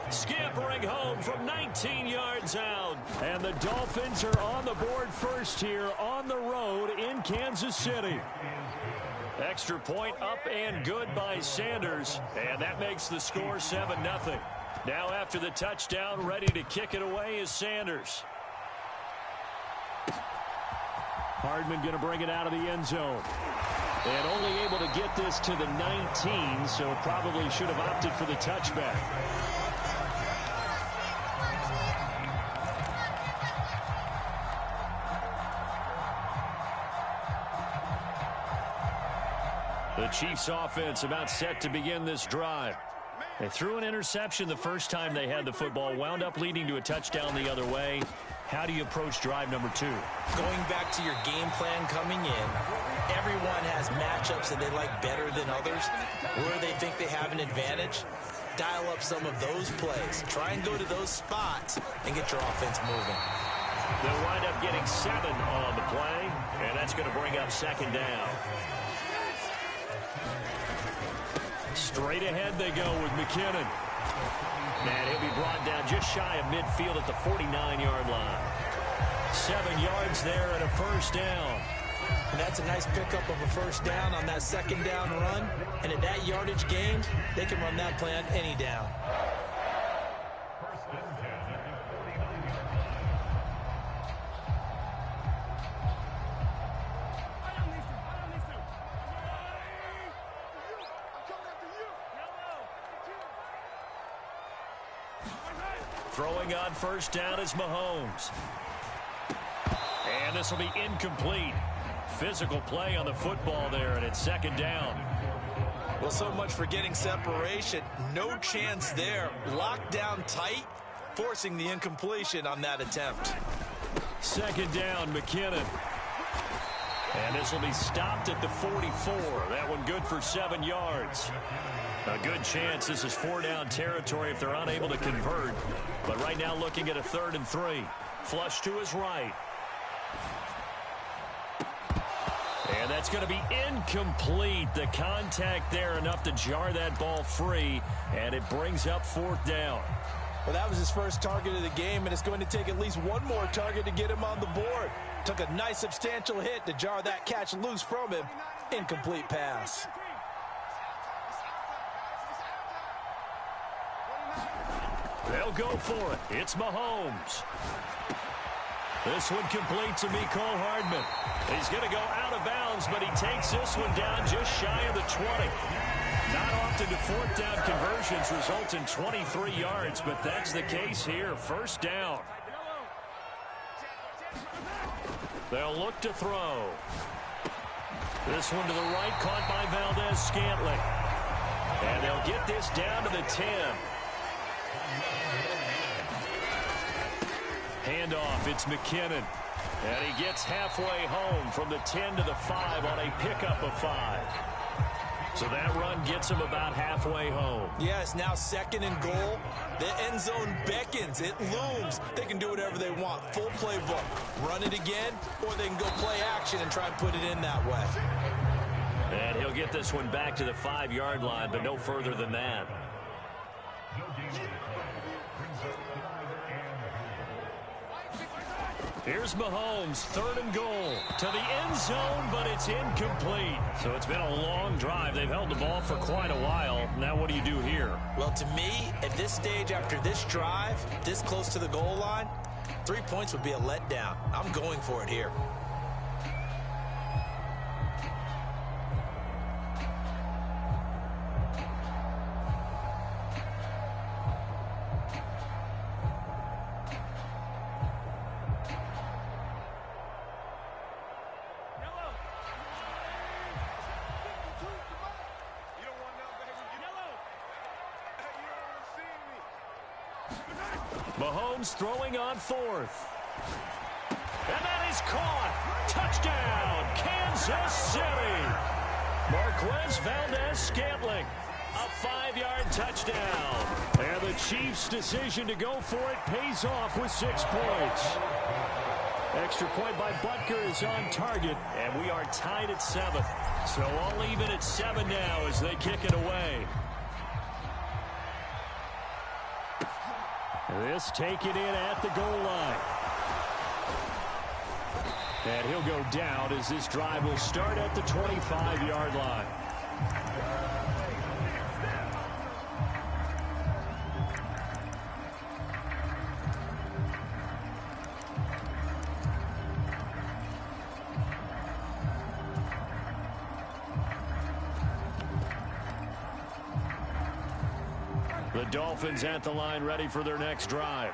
scampering home from 19 yards out. And the Dolphins are on the board first here on the road in Kansas City. Extra point up and good by Sanders. And that makes the score 7-0. Now after the touchdown, ready to kick it away is Sanders. Hardman going to bring it out of the end zone. And only able to get this to the 19, so probably should have opted for the touchback. The Chiefs offense about set to begin this drive. They threw an interception the first time they had the football, wound up leading to a touchdown the other way. How do you approach drive number 2? Going back to your game plan coming in, everyone has matchups that they like better than others, where they think they have an advantage. Dial up some of those plays. Try and go to those spots and get your offense moving. They'll wind up getting 7 on the play, and that's going to bring up second down. Straight ahead they go with McKinnon. And he'll be brought down just shy of midfield at the 49-yard line. 7 yards there and a first down. And that's a nice pickup of a first down on that second down run. And at that yardage gain, they can run that play on any down. Throwing on first down is Mahomes. And this will be incomplete. Physical play on the football there, and it's second down. Well, so much for getting separation. No chance there. Locked down tight, forcing the incompletion on that attempt. Second down, McKinnon. And this will be stopped at the 44. That one good for 7 yards. A good chance this is 4-down territory if they're unable to convert. But right now looking at a 3rd and 3. Flush to his right. And that's going to be incomplete. The contact there enough to jar that ball free. And it brings up 4th down. Well, that was his first target of the game, and it's going to take at least one more target to get him on the board. Took a nice substantial hit to jar that catch loose from him. Incomplete pass. They'll go for it. It's Mahomes. This one complete to Mecole Hardman. He's going to go out of bounds, but he takes this one down just shy of the 20. Not often do 4th down conversions result in 23 yards, but that's the case here. First down. They'll look to throw. This one to the right, caught by Valdes-Scantling. And they'll get this down to the 10. Handoff, it's McKinnon. And he gets halfway home from the 10 to the 5 on a pickup of 5. So that run gets him about halfway home. Yeah, it's now 2nd and goal. The end zone beckons. It looms. They can do whatever they want. Full playbook. Run it again, or they can go play action and try and put it in that way. And he'll get this one back to the 5-yard line, but no further than that. Here's Mahomes, 3rd and goal. To the end zone, but it's incomplete. So it's been a long drive. They've held the ball for quite a while. Now what do you do here? Well, to me, at this stage, after this drive, this close to the goal line, 3 points would be a letdown. I'm going for it here. Mahomes throwing on 4th. And that is caught. Touchdown, Kansas City. Marquez Valdes-Scantling. A 5-yard touchdown. And the Chiefs' decision to go for it pays off with 6 points. Extra point by Butker is on target, and we are tied at 7. So all even at 7 now as they kick it away. This taken in at the goal line. And he'll go down as this drive will start at the 25-yard line. The Dolphins at the line ready for their next drive.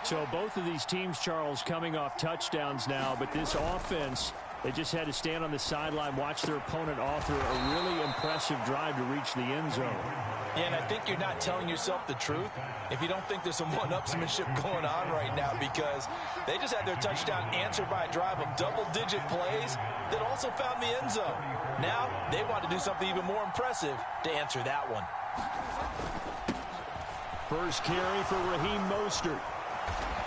So both of these teams, Charles, coming off touchdowns now, but this offense, they just had to stand on the sideline, watch their opponent author a really impressive drive to reach the end zone. Yeah, and I think you're not telling yourself the truth if you don't think there's some one-upsmanship going on right now, because they just had their touchdown answered by a drive of double-digit plays that also found the end zone. Now they want to do something even more impressive to answer that one. First carry for Raheem Mostert.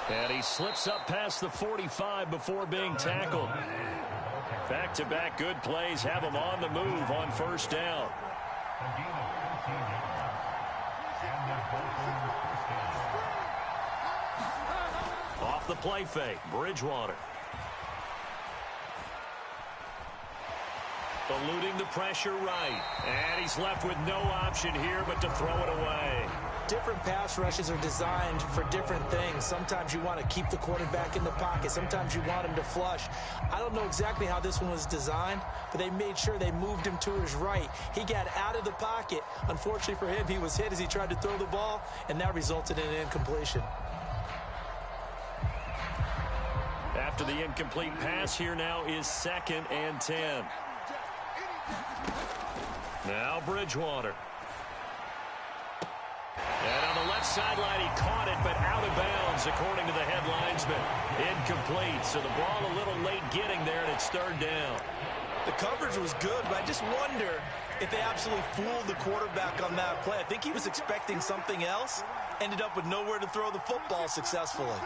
And he slips up past the 45 before being tackled. Back-to-back good plays have him on the move on first down. Off the play fake, Bridgewater. Eluding the pressure right. And he's left with no option here but to throw it away. Different pass rushes are designed for different things. Sometimes you want to keep the quarterback in the pocket. Sometimes you want him to flush. I don't know exactly how this one was designed, but they made sure they moved him to his right. He got out of the pocket. Unfortunately for him, he was hit as he tried to throw the ball, and that resulted in an incompletion. After the incomplete pass, here now is 2nd and 10. Now Bridgewater. And on the left sideline, he caught it, but out of bounds, according to the head linesman. Incomplete, so the ball a little late getting there, and it's 3rd down. The coverage was good, but I just wonder if they absolutely fooled the quarterback on that play. I think he was expecting something else, ended up with nowhere to throw the football successfully.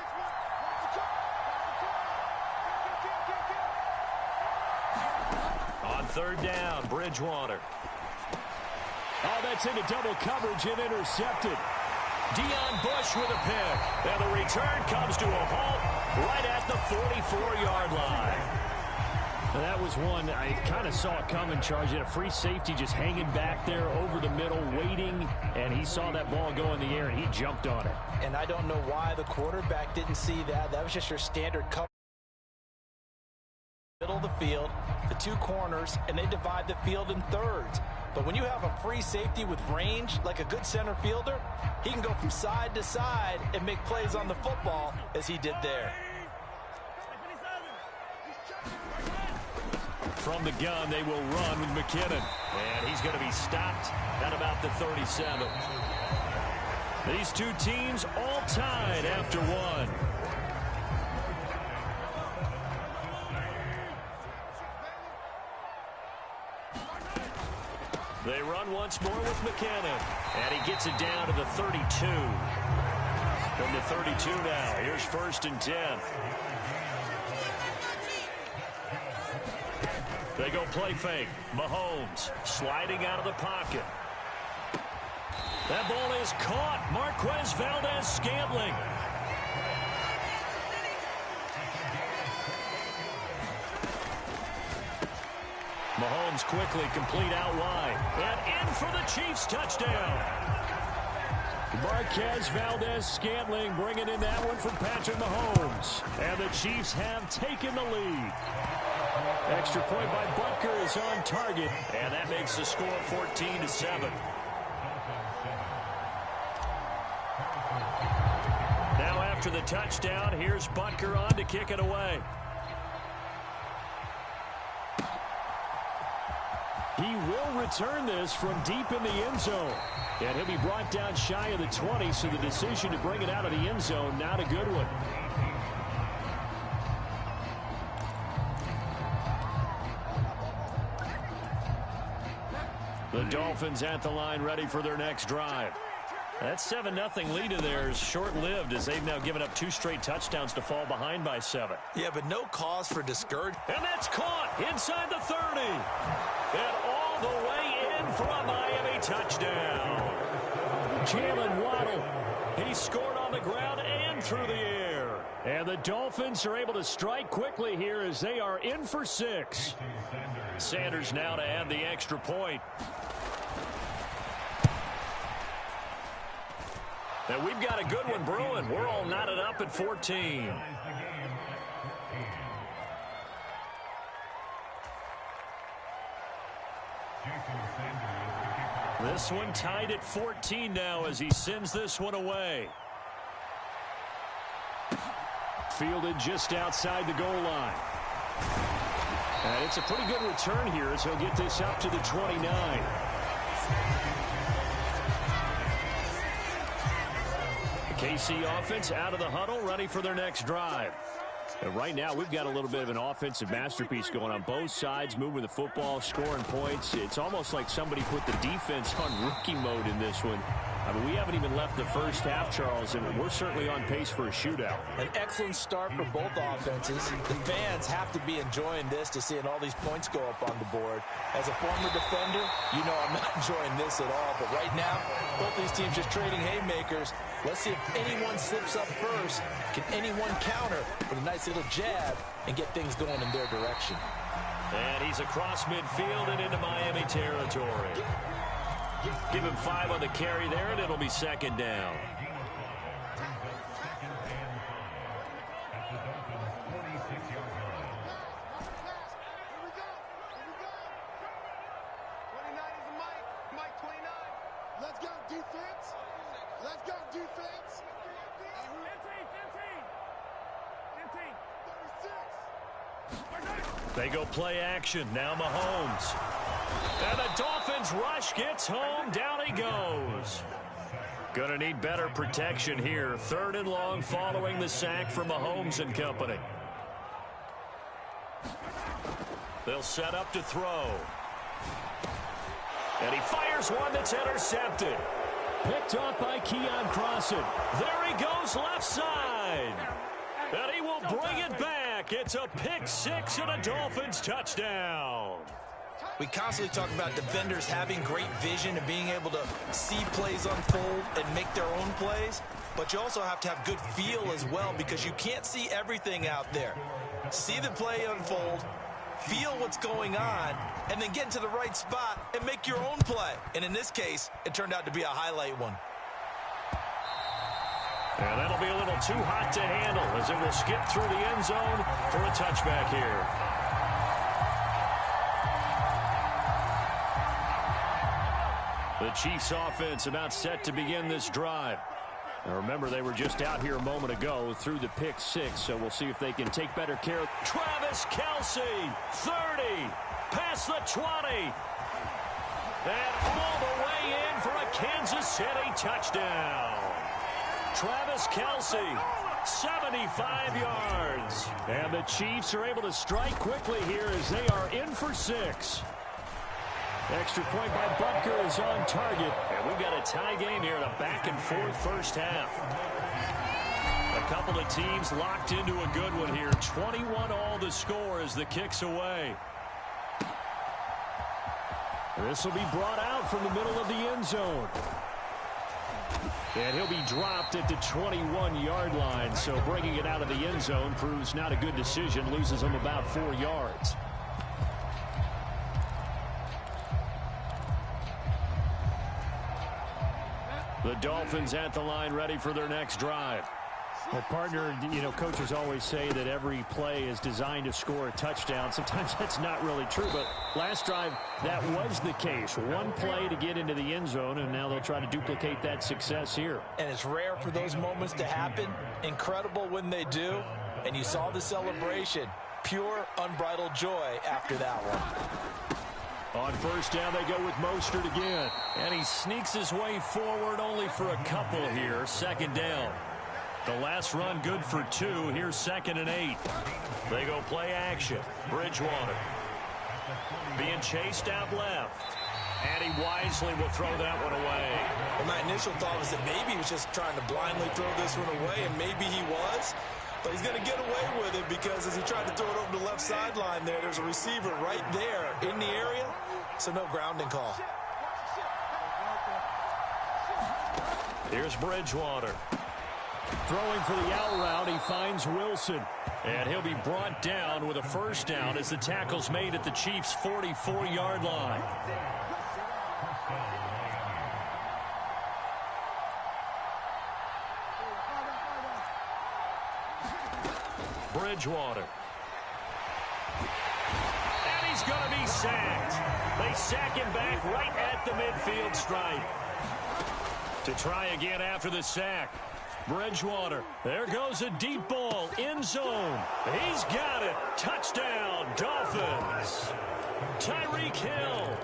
On 3rd down, Bridgewater. Oh, that's into double coverage and intercepted. Deion Bush with a pick. And the return comes to a halt right at the 44-yard line. And that was one I kind of saw it coming, Charge. He had a free safety just hanging back there over the middle, waiting, and he saw that ball go in the air, and he jumped on it. And I don't know why the quarterback didn't see that. That was just your standard cover. Middle of the field, the 2 corners, and they divide the field in thirds. But when you have a free safety with range, like a good center fielder, he can go from side to side and make plays on the football as he did there. From the gun, they will run with McKinnon. And he's going to be stopped at about the 37. These two teams all tied after one. They run once more with McKinnon. And he gets it down to the 32. From the 32 now, here's 1st and 10. They go play fake. Mahomes sliding out of the pocket. That ball is caught. Marquez Valdes-Scantling. Mahomes quickly complete out wide. And in for the Chiefs touchdown. Marquez Valdes-Scantling bringing in that one from Patrick Mahomes. And the Chiefs have taken the lead. Extra point by Butker is on target. And that makes the score 14-7. Now after the touchdown, here's Butker on to kick it away. He will return this from deep in the end zone. And he'll be brought down shy of the 20, so the decision to bring it out of the end zone, not a good one. The Dolphins at the line, ready for their next drive. That 7-0 lead of theirs short-lived as they've now given up 2 straight touchdowns to fall behind by 7. Yeah, but no cause for discouragement. And that's caught inside the 30. And all the way in for a Miami touchdown. Jalen Waddle, he scored on the ground and through the air. And the Dolphins are able to strike quickly here as they are in for 6. Sanders now to add the extra point. And we've got a good one brewing. We're all knotted up at 14. This one tied at 14 now as he sends this one away. Fielded just outside the goal line. And it's a pretty good return here as he'll get this up to the 29. The KC offense out of the huddle, ready for their next drive. And right now, we've got a little bit of an offensive masterpiece going on both sides, moving the football, scoring points. It's almost like somebody put the defense on rookie mode in this one. I mean, we haven't even left the first half, Charles, and we're certainly on pace for a shootout. An excellent start for both offenses. The fans have to be enjoying this to seeing all these points go up on the board. As a former defender, you know I'm not enjoying this at all. But right now, both these teams just trading haymakers. Let's see if anyone slips up first. Can anyone counter with a nice little jab and get things going in their direction? And he's across midfield and into Miami territory. Give him 5 on the carry there, and it'll be second down. Let's go, defense. Let's go, defense. 36. They go play action. Now Mahomes. And the Dolphins rush gets home. Down he goes. Going to need better protection here. 3rd and long following the sack from Mahomes and company. They'll set up to throw. And he fires one that's intercepted. Picked up by Keon Crossan. There he goes left side. And he will bring it back. It's a pick 6 and a Dolphins touchdown. We constantly talk about defenders having great vision and being able to see plays unfold and make their own plays. But you also have to have good feel as well because you can't see everything out there. See the play unfold, feel what's going on, and then get into the right spot and make your own play. And in this case, it turned out to be a highlight one. And that'll be a little too hot to handle as it will skip through the end zone for a touchback here. The Chiefs offense about set to begin this drive. Now remember, they were just out here a moment ago through the pick 6, so we'll see if they can take better care. Travis Kelce, 30, past the 20, and all the way in for a Kansas City touchdown. Travis Kelce, 75 yards. And the Chiefs are able to strike quickly here as they are in for 6. Extra point by Butker is on target. And we've got a tie game here in a back-and-forth first half. A couple of teams locked into a good one here. 21 all the score as the kick's away. This will be brought out from the middle of the end zone. And he'll be dropped at the 21-yard line. So bringing it out of the end zone proves not a good decision. Loses him about 4 yards. The Dolphins at the line ready for their next drive. Well, partner, you know, coaches always say that every play is designed to score a touchdown. Sometimes that's not really true, but last drive, that was the case. One play to get into the end zone, and now they'll try to duplicate that success here. And it's rare for those moments to happen. Incredible when they do. And you saw the celebration. Pure, unbridled joy after that one. On first down, they go with Mostert again. And he sneaks his way forward only for a couple here. Second down. The last run good for 2. Here's 2nd and 8. They go play action. Bridgewater being chased out left. And he wisely will throw that one away. Well, my initial thought was that maybe he was just trying to blindly throw this one away, and maybe he was. But he's going to get away with it because as he tried to throw it over the left sideline there's a receiver right there in the area, so no grounding call. Here's Bridgewater. Throwing for the out route, he finds Wilson. And he'll be brought down with a first down as the tackle's made at the Chiefs' 44-yard line. Bridgewater. And he's going to be sacked. They sack him back right at the midfield stripe. To try again after the sack. Bridgewater. There goes a deep ball. End zone. He's got it. Touchdown, Dolphins. Tyreek Hill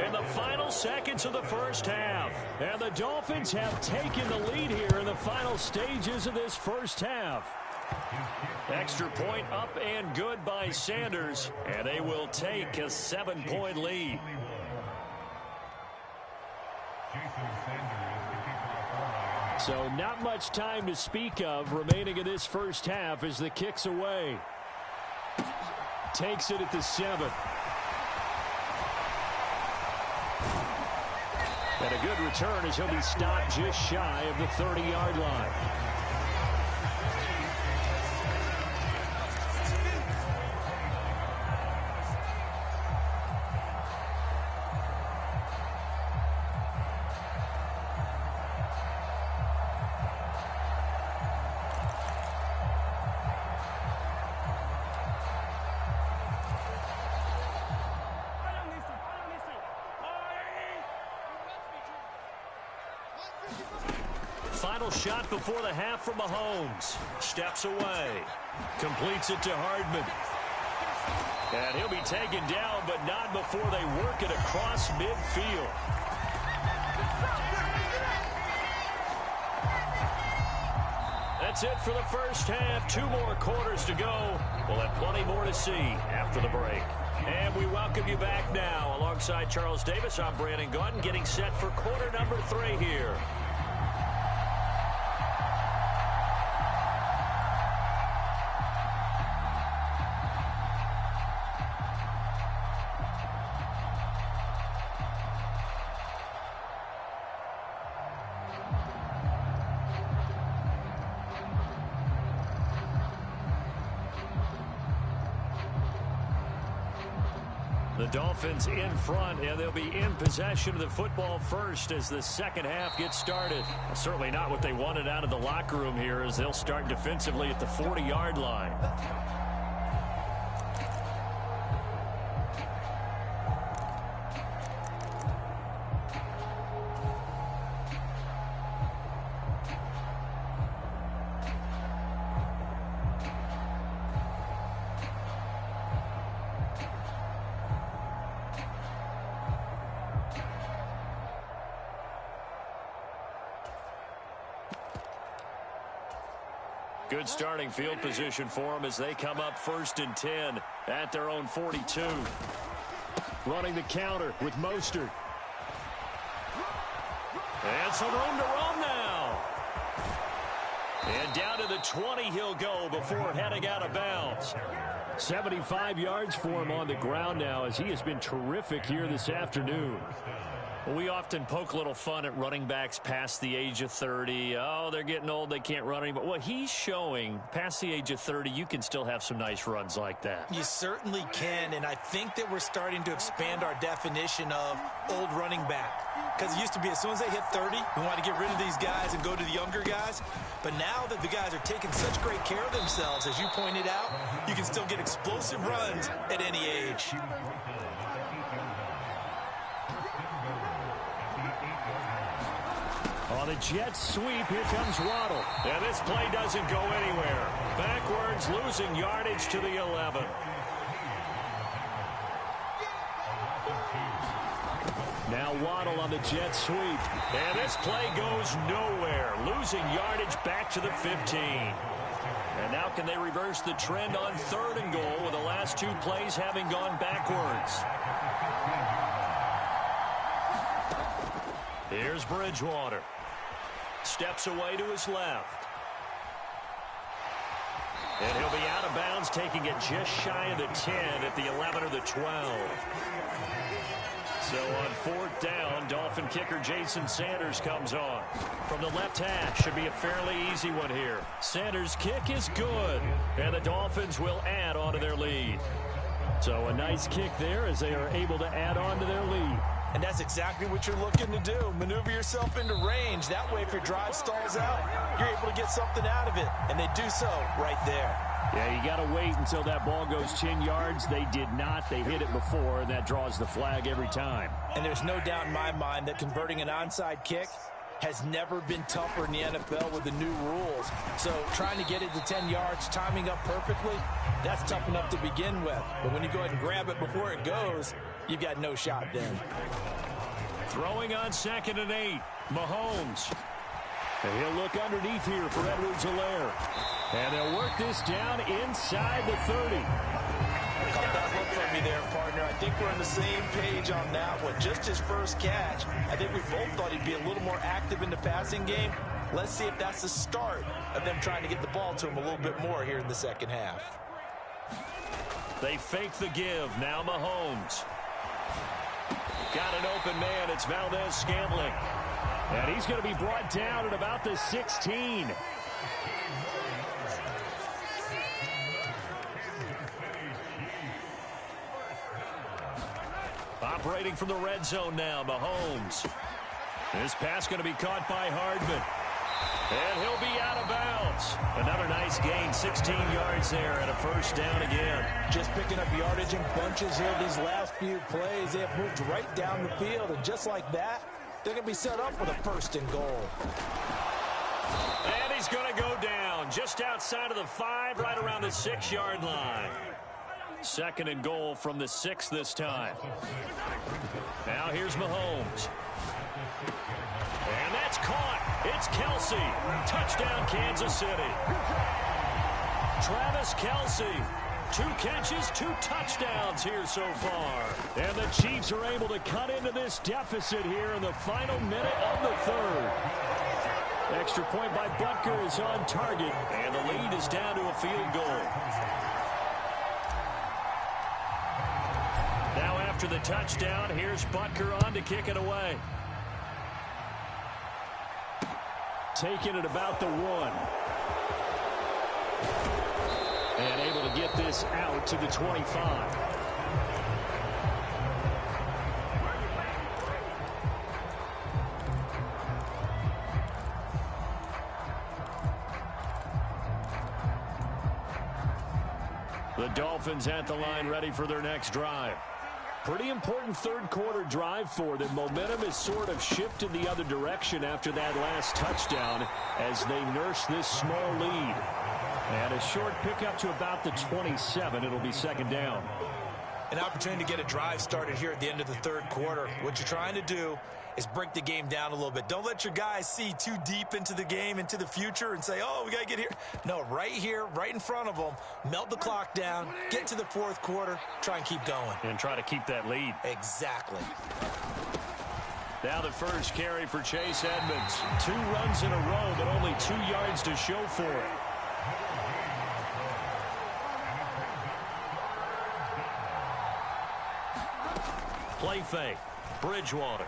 in the final seconds of the first half. And the Dolphins have taken the lead here in the final stages of this first half. Extra point up and good by Sanders, and they will take a 7-point lead. So not much time to speak of remaining in this first half as the kick's away. Takes it at the 7. And a good return as he'll be stopped just shy of the 30-yard line. Final shot before the half from Mahomes. Steps away. Completes it to Hardman. And he'll be taken down, but not before they work it across midfield. That's it for the first half. 2 more quarters to go. We'll have plenty more to see after the break. And we welcome you back now. Alongside Charles Davis, I'm Brandon Gaudin, getting set for quarter number 3 here. The Dolphins in front, and they'll be in possession of the football first as the second half gets started. Well, certainly not what they wanted out of the locker room here, as they'll start defensively at the 40-yard line. Good starting field position for them as they come up 1st and 10 at their own 42. Running the counter with Mostert. And some room to roam now. And down to the 20 he'll go before heading out of bounds. 75 yards for him on the ground now as he has been terrific here this afternoon. We often poke a little fun at running backs past the age of 30. Oh, they're getting old, they can't run anymore. Well, he's showing past the age of 30, you can still have some nice runs like that. You certainly can, and I think that we're starting to expand our definition of old running back. Because it used to be as soon as they hit 30, we want to get rid of these guys and go to the younger guys. But now that the guys are taking such great care of themselves, as you pointed out, you can still get explosive runs at any age. On the jet sweep, here comes Waddle. And this play doesn't go anywhere. Backwards, losing yardage to the 11. Now Waddle on the jet sweep. And this play goes nowhere. Losing yardage back to the 15. And now can they reverse the trend on 3rd and goal with the last 2 plays having gone backwards? Here's Bridgewater. Steps away to his left. And he'll be out of bounds, taking it just shy of the 10 at the 11 or the 12. So on 4th down, Dolphin kicker Jason Sanders comes on. From the left hash, should be a fairly easy one here. Sanders' kick is good, and the Dolphins will add on to their lead. So a nice kick there as they are able to add on to their lead. And that's exactly what you're looking to do. Maneuver yourself into range. That way, if your drive stalls out, you're able to get something out of it. And they do so right there. Yeah, you got to wait until that ball goes 10 yards. They did not. They hit it before, and that draws the flag every time. And there's no doubt in my mind that converting an onside kick has never been tougher in the NFL with the new rules. So trying to get it to 10 yards, timing up perfectly, that's tough enough to begin with. But when you go ahead and grab it before it goes, you've got no shot then. Throwing on 2nd and 8. Mahomes. And he'll look underneath here for Edwards-Helaire. And they'll work this down inside the 30. Caught that look from me there, partner. I think we're on the same page on that one. Just his first catch, I think we both thought he'd be a little more active in the passing game. Let's see if that's the start of them trying to get the ball to him a little bit more here in the second half. They fake the give. Now Mahomes. Got an open man. It's Valdez-Scantling. And he's going to be brought down at about the 16. Operating from the red zone now, Mahomes. This pass going to be caught by Hardman. And he'll be out of bounds. Another nice gain, 16 yards there, and a first down again. Just picking up yardage in bunches here these last few plays. They have moved right down the field, and just like that, they're going to be set up with a first and goal. And he's going to go down just outside of the 5, right around the 6-yard line. Second and goal from the 6 this time. Now here's Mahomes. And that's caught. It's Kelce. Touchdown, Kansas City. Travis Kelce. 2 catches, 2 touchdowns here so far. And the Chiefs are able to cut into this deficit here in the final minute of the 3rd. Extra point by Butker is on target. And the lead is down to a field goal. Now after the touchdown, here's Butker on to kick it away. Taking it about the 1. And able to get this out to the 25. The Dolphins at the line, ready for their next drive. Pretty important third quarter drive for them. Momentum is sort of shifted the other direction after that last touchdown as they nurse this small lead. And a short pickup to about the 27. It'll be second down. An opportunity to get a drive started here at the end of the third quarter. What you're trying to do is break the game down a little bit. Don't let your guys see too deep into the game, into the future, and say, oh, we got to get here. No, right here, right in front of them, melt the clock down, get to the fourth quarter, try and keep going. And try to keep that lead. Exactly. Now the first carry for Chase Edmonds. 2 runs in a row, but only 2 yards to show for it. Play fake. Bridgewater.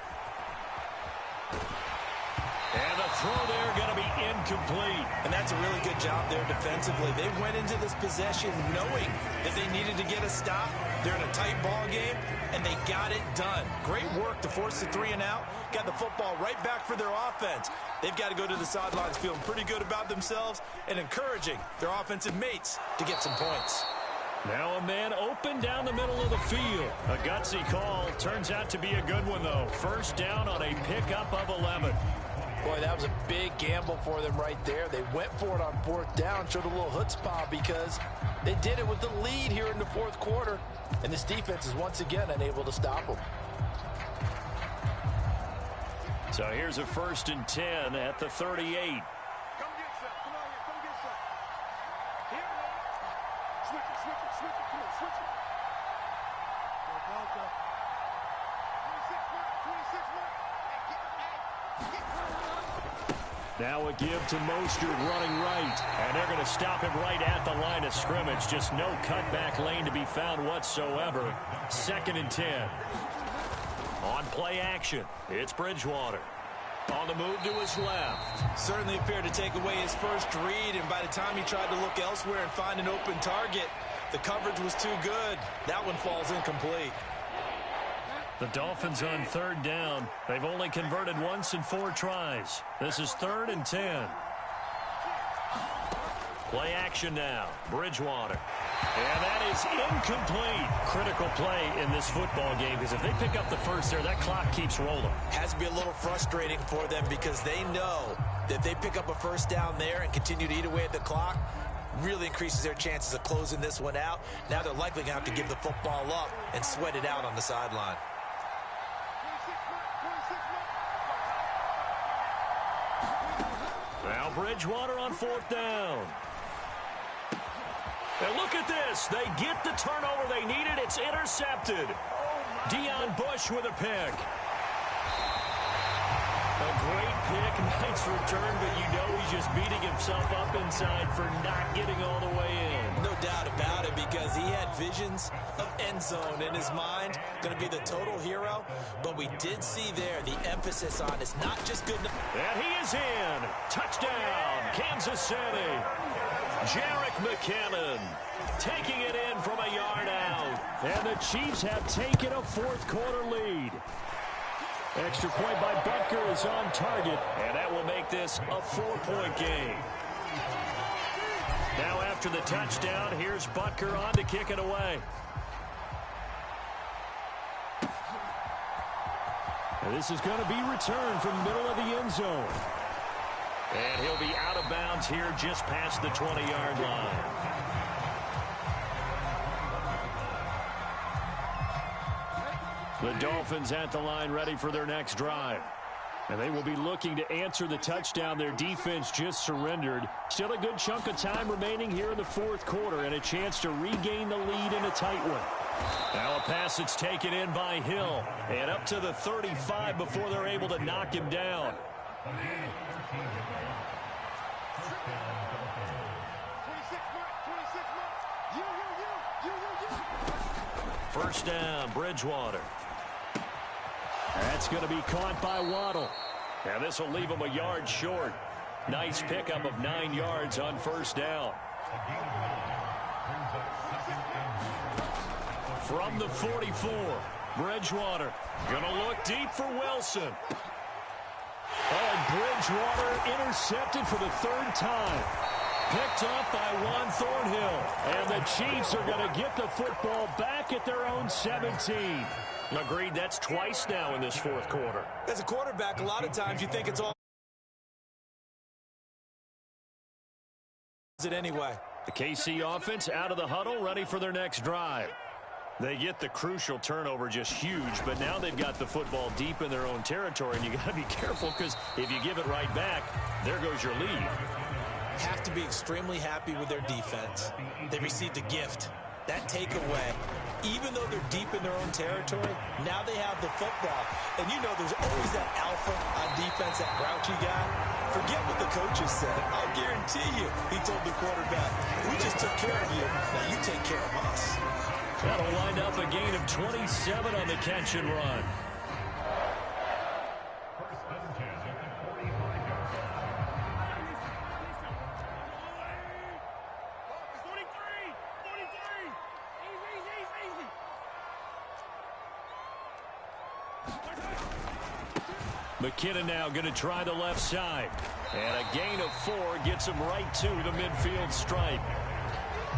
And the throw there going to be incomplete. And that's a really good job there defensively. They went into this possession knowing that they needed to get a stop. They're in a tight ball game, and they got it done. Great work to force the 3 and out. Got the football right back for their offense. They've got to go to the sidelines feeling pretty good about themselves and encouraging their offensive mates to get some points. Now a man open down the middle of the field. A gutsy call. Turns out to be a good one, though. First down on a pickup of 11. Boy, that was a big gamble for them right there. They went for it on 4th down, showed a little chutzpah because they did it with the lead here in the 4th quarter. And this defense is once again unable to stop them. So here's a 1st and 10 at the 38. Come get some. Come on here. Come get some. Here. Switch it. Switch it. Switch it. Come on. Switch it. Go, go, go. 26 mark. Now a give to Mostert running right. And they're going to stop him right at the line of scrimmage. Just no cutback lane to be found whatsoever. 2nd and 10. On play action, it's Bridgewater. On the move to his left. Certainly appeared to take away his first read, and by the time he tried to look elsewhere and find an open target, the coverage was too good. That one falls incomplete. The Dolphins on 3rd down. They've only converted once in 4 tries. This is 3rd and 10. Play action now. Bridgewater. And that is incomplete. Critical play in this football game because if they pick up the first there, that clock keeps rolling. Has to be a little frustrating for them because they know that if they pick up a first down there and continue to eat away at the clock, really increases their chances of closing this one out. Now they're likely going to have to give the football up and sweat it out on the sideline. Now Bridgewater on 4th down. And look at this. They get the turnover they needed. It's intercepted. Deion Bush with a pick. A great pick, nice return, but you know he's just beating himself up inside for not getting all the way in. No doubt about it, because he had visions of end zone in his mind. Going to be the total hero, but we did see there the emphasis on it's not just good enough. And he is in. Touchdown, Kansas City. Jerick McKinnon taking it in from a yard out. And the Chiefs have taken a fourth-quarter lead. Extra point by Butker is on target. And that will make this a 4-point game. Now after the touchdown, here's Butker on to kick it away. And this is going to be returned from the middle of the end zone. And he'll be out of bounds here just past the 20-yard line. The Dolphins at the line ready for their next drive. And they will be looking to answer the touchdown their defense just surrendered. Still a good chunk of time remaining here in the fourth quarter and a chance to regain the lead in a tight one. Now a pass that's taken in by Hill. And up to the 35 before they're able to knock him down. First down, Bridgewater. That's going to be caught by Waddle. Now this will leave him a yard short. Nice pickup of 9 yards on first down. From the 44, Bridgewater going to look deep for Wilson. And Bridgewater intercepted for the third time. Picked up by Juan Thornhill. And the Chiefs are going to get the football back at their own 17. Agreed, that's twice now in this fourth quarter. As a quarterback, a lot of times you think it's all it anyway. The KC offense out of the huddle, ready for their next drive. They get the crucial turnover, just huge, but now they've got the football deep in their own territory, and you got to be careful because if you give it right back, there goes your lead. Have to be extremely happy with their defense. They received a gift. That takeaway, even though they're deep in their own territory, now they have the football. And you know there's always that alpha on defense, that grouchy guy. Forget what the coaches said. I'll guarantee you, he told the quarterback, we just took care of you. Now you take care of us. That'll wind up a gain of 27 on the catch and run. McKinnon now going to try the left side. And a gain of 4 gets him right to the midfield stripe.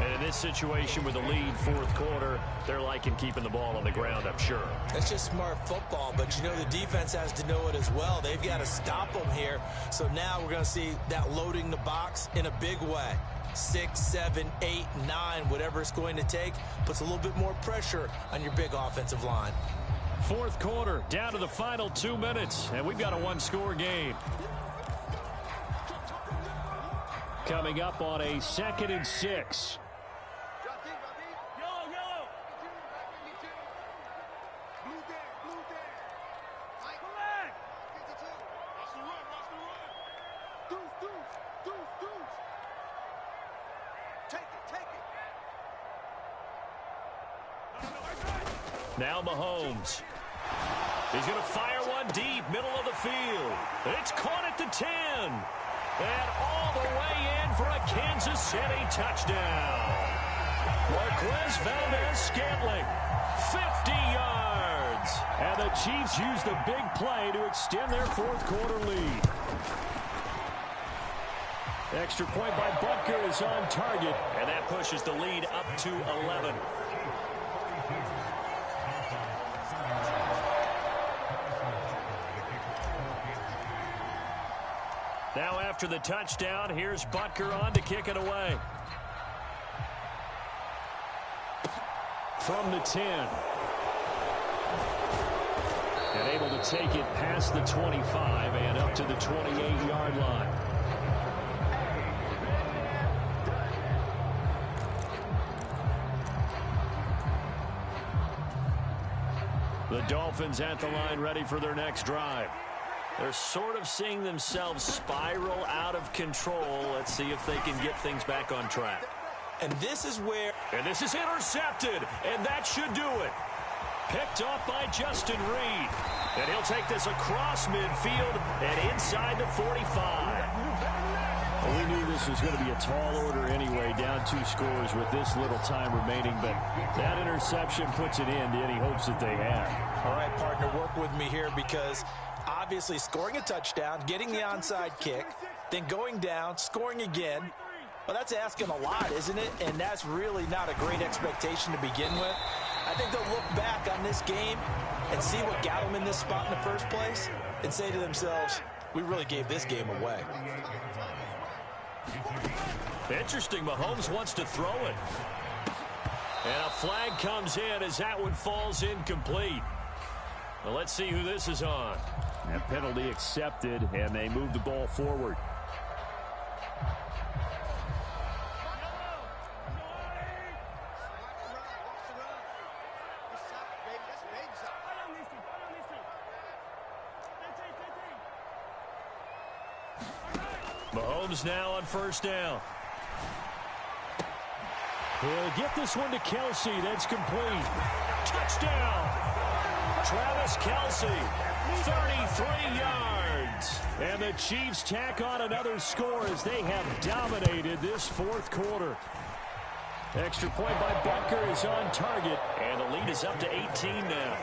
And in this situation with the lead fourth quarter, they're liking keeping the ball on the ground, I'm sure. That's just smart football, but you know the defense has to know it as well. They've got to stop them here. So now we're going to see that loading the box in a big way. 6, 7, 8, 9, whatever it's going to take, puts a little bit more pressure on your big offensive line. Fourth quarter, down to the final 2 minutes, and we've got a one-score game. Coming up on a 2nd and 6. Now Mahomes. He's going to fire one deep, middle of the field. It's caught at the 10. And all the way in for a Kansas City touchdown. Marquez Valdez-Scantling, 50 yards. And the Chiefs use the big play to extend their fourth quarter lead. Extra point by Butker is on target. And that pushes the lead up to 11. Now after the touchdown, here's Butker on to kick it away. From the 10. And able to take it past the 25 and up to the 28-yard line. The Dolphins at the line, ready for their next drive. They're sort of seeing themselves spiral out of control. Let's see if they can get things back on track. And this is where... And this is intercepted, and that should do it. Picked off by Justin Reed. And he'll take this across midfield and inside the 45. Well, we knew this was going to be a tall order anyway, down 2 scores with this little time remaining, but that interception puts an end to any hopes that they have. All right, partner, work with me here because obviously scoring a touchdown, getting the onside kick, then going down, scoring again. Well, that's asking a lot, isn't it? And that's really not a great expectation to begin with. I think they'll look back on this game and see what got them in this spot in the first place and say to themselves, we really gave this game away. Interesting, Mahomes wants to throw it. And a flag comes in as that one falls incomplete. Well, let's see who this is on. That penalty accepted, and they move the ball forward. Mahomes now on first down. He'll get this one to Kelsey. That's complete. Touchdown! Travis Kelsey, 33 yards. And the Chiefs tack on another score as they have dominated this fourth quarter. Extra point by Butker is on target. And the lead is up to 18 now.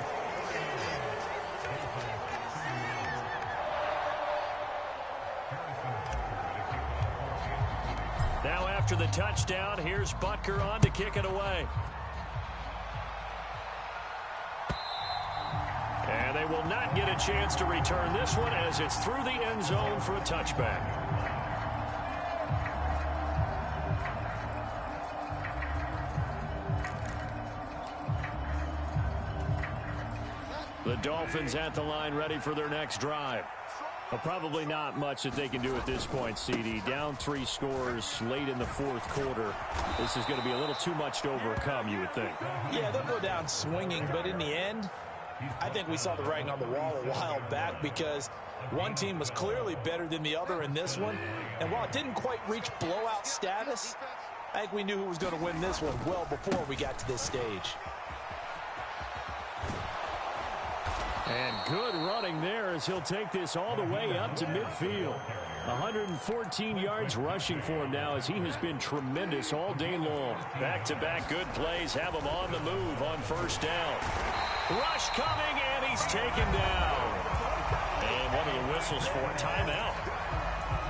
Now after the touchdown, here's Butker on to kick it away. And they will not get a chance to return this one as it's through the end zone for a touchback. The Dolphins at the line, ready for their next drive. Well, probably not much that they can do at this point, CD. Down 3 scores late in the fourth quarter. This is going to be a little too much to overcome, you would think. Yeah, they'll go down swinging, but in the end, I think we saw the writing on the wall a while back because one team was clearly better than the other in this one. And while it didn't quite reach blowout status, I think we knew who was going to win this one well before we got to this stage. And good running there as he'll take this all the way up to midfield. 114 yards rushing for him now as he has been tremendous all day long. Back-to-back good plays have him on the move on first down. Rush coming, and he's taken down. And one of the whistles for a timeout.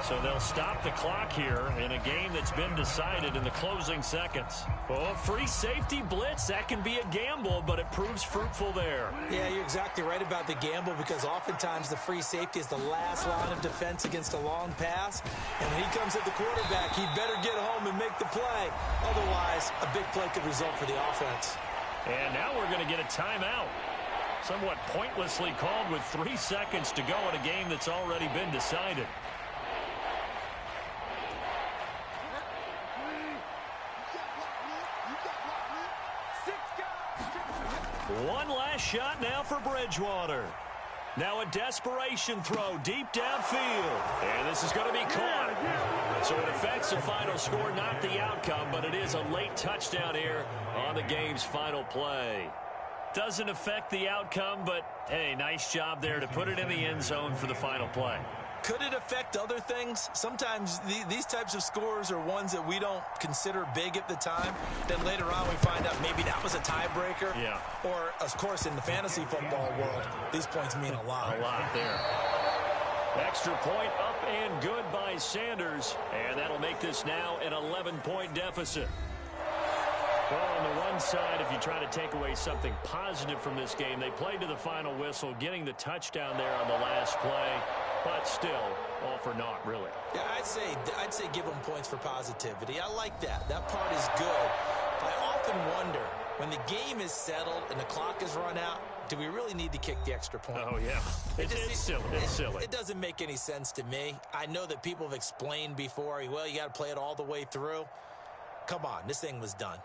So they'll stop the clock here in a game that's been decided in the closing seconds. Oh, free safety blitz, that can be a gamble, but it proves fruitful there. Yeah, you're exactly right about the gamble because oftentimes the free safety is the last line of defense against a long pass. And when he comes at the quarterback, he better get home and make the play. Otherwise, a big play could result for the offense. And now we're going to get a timeout. Somewhat pointlessly called with 3 seconds to go in a game that's already been decided. One last shot now for Bridgewater. Now a desperation throw deep downfield. And this is going to be caught. So it affects the final score, not the outcome, but it is a late touchdown here on the game's final play. Doesn't affect the outcome, but hey, nice job there to put it in the end zone for the final play. Could it affect other things? Sometimes these types of scores are ones that we don't consider big at the time. Then later on we find out maybe that was a tiebreaker. Yeah. Or, of course, in the fantasy football world, these points mean a lot. A lot there. Extra point up and good by Sanders. And that'll make this now an 11-point deficit. Well, on the one side, if you try to take away something positive from this game, they played to the final whistle, getting the touchdown there on the last play. But still, all for naught, really. Yeah, I'd say give them points for positivity. I like that. That part is good. But I often wonder, when the game is settled and the clock is run out, do we really need to kick the extra point? Oh, yeah. It's silly. It's silly. It doesn't make any sense to me. I know that people have explained before, well, you got to play it all the way through. Come on, this thing was done.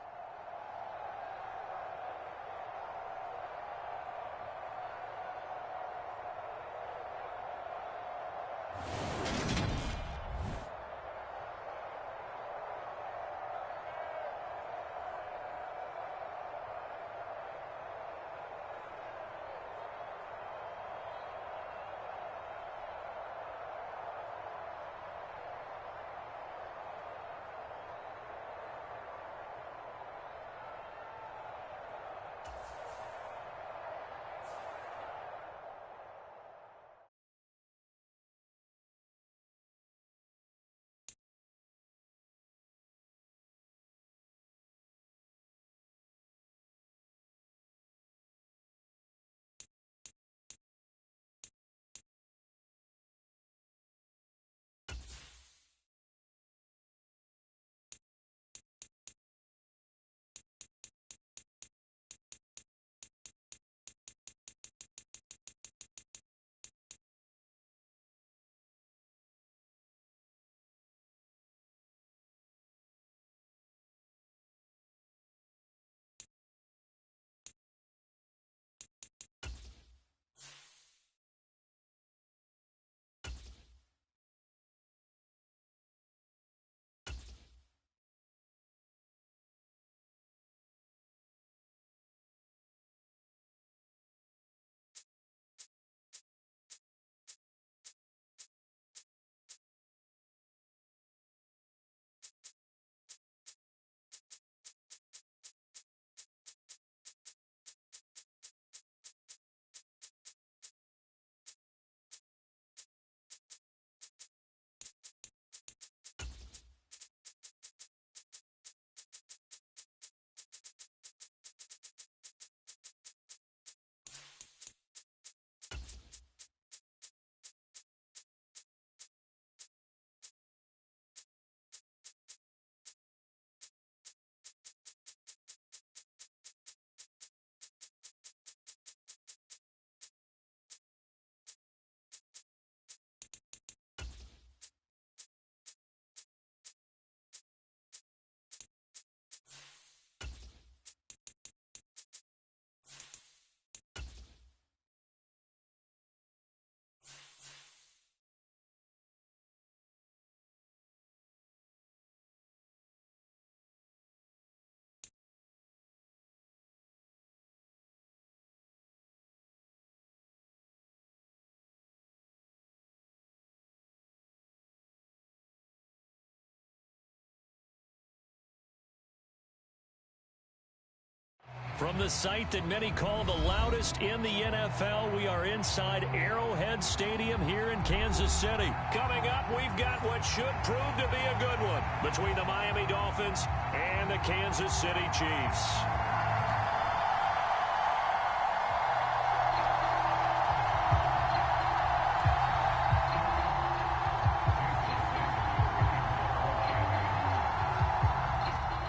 From the site that many call the loudest in the NFL, we are inside Arrowhead Stadium here in Kansas City. Coming up, we've got what should prove to be a good one between the Miami Dolphins and the Kansas City Chiefs.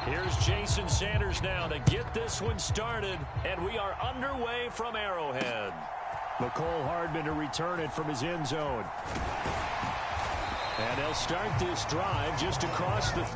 Here's Jason Sanders now to get this one started, and we are underway from Arrowhead. Mecole Hardman to return it from his end zone. And they'll start this drive just across the...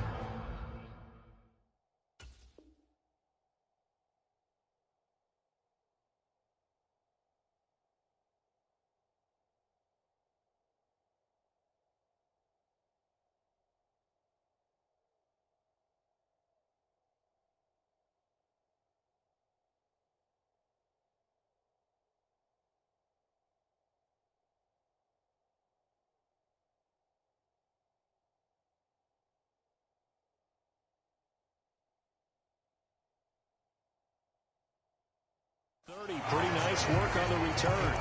Pretty nice work on the return.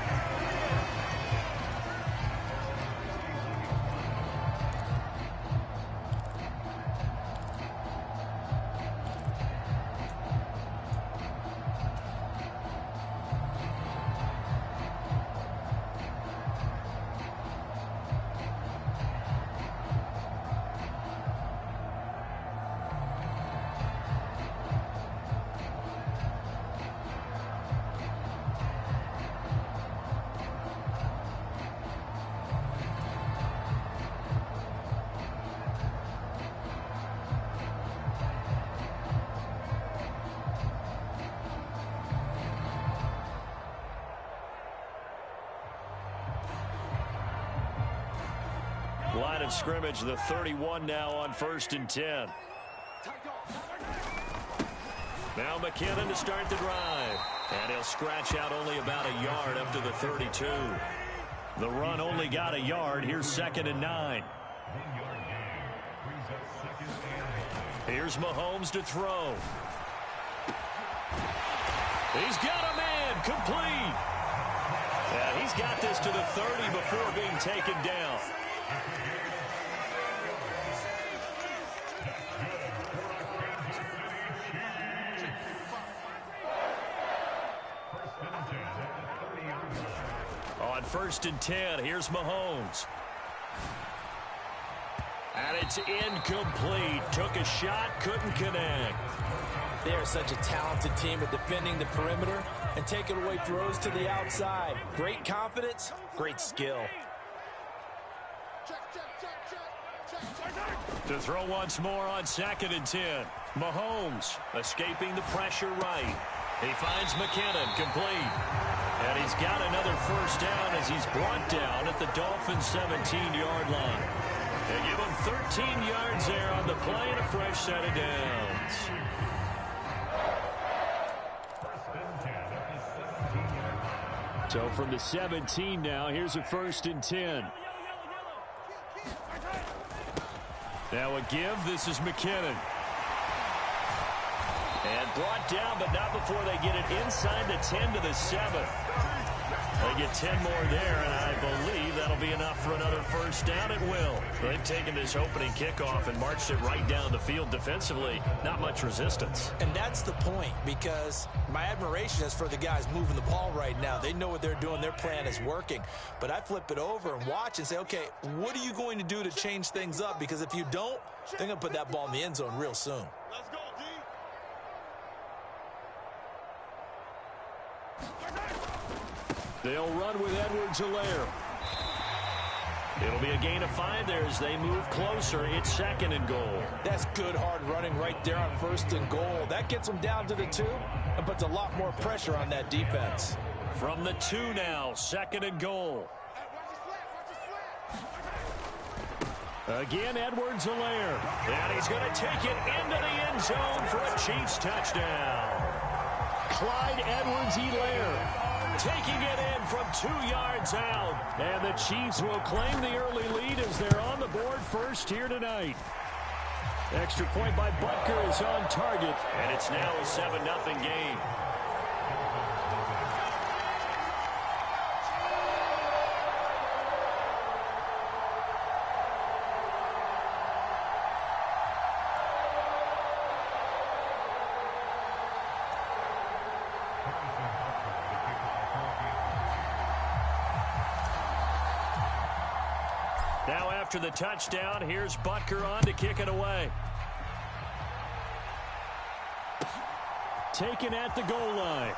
Line of scrimmage, the 31 now on 1st and 10. Now McKinnon to start the drive. And he'll scratch out only about a yard up to the 32. The run only got a yard. Here's 2nd and 9. Here's Mahomes to throw. He's got a man, complete. And he's got this to the 30 before being taken down. On 1st and 10, here's Mahomes. And it's incomplete. Took a shot, couldn't connect. They are such a talented team at defending the perimeter and taking away throws to the outside. Great confidence, great skill. To throw once more on 2nd and 10. Mahomes escaping the pressure right. He finds McKinnon, complete. And he's got another first down as he's brought down at the Dolphins' 17-yard line. They give him 13 yards there on the play and a fresh set of downs. So from the 17 now, here's a 1st and 10. Now a give. This is McKinnon. And brought down, but not before they get it inside the 10 to the 7. They get 10 more there, and I believe that'll be enough for another first down. It will. They've taken this opening kickoff and marched it right down the field defensively. Not much resistance. And that's the point, because my admiration is for the guys moving the ball right now. They know what they're doing. Their plan is working. But I flip it over and watch and say, okay, what are you going to do to change things up? Because if you don't, they're going to put that ball in the end zone real soon. Let's go, D. They'll run with Edwards-Helaire. It'll be a gain of 5 there as they move closer. It's 2nd and goal. That's good hard running right there on 1st and goal. That gets them down to the 2 and puts a lot more pressure on that defense. From the 2 now, 2nd and goal. Again, Edwards-Helaire. And he's going to take it into the end zone for a Chiefs touchdown. Clyde Edwards-Helaire taking it in from 2 yards out. And the Chiefs will claim the early lead as they're on the board first here tonight. Extra point by Butker is on target. And it's now a 7-0 game. Now after the touchdown, here's Butker on to kick it away. Taken at the goal line.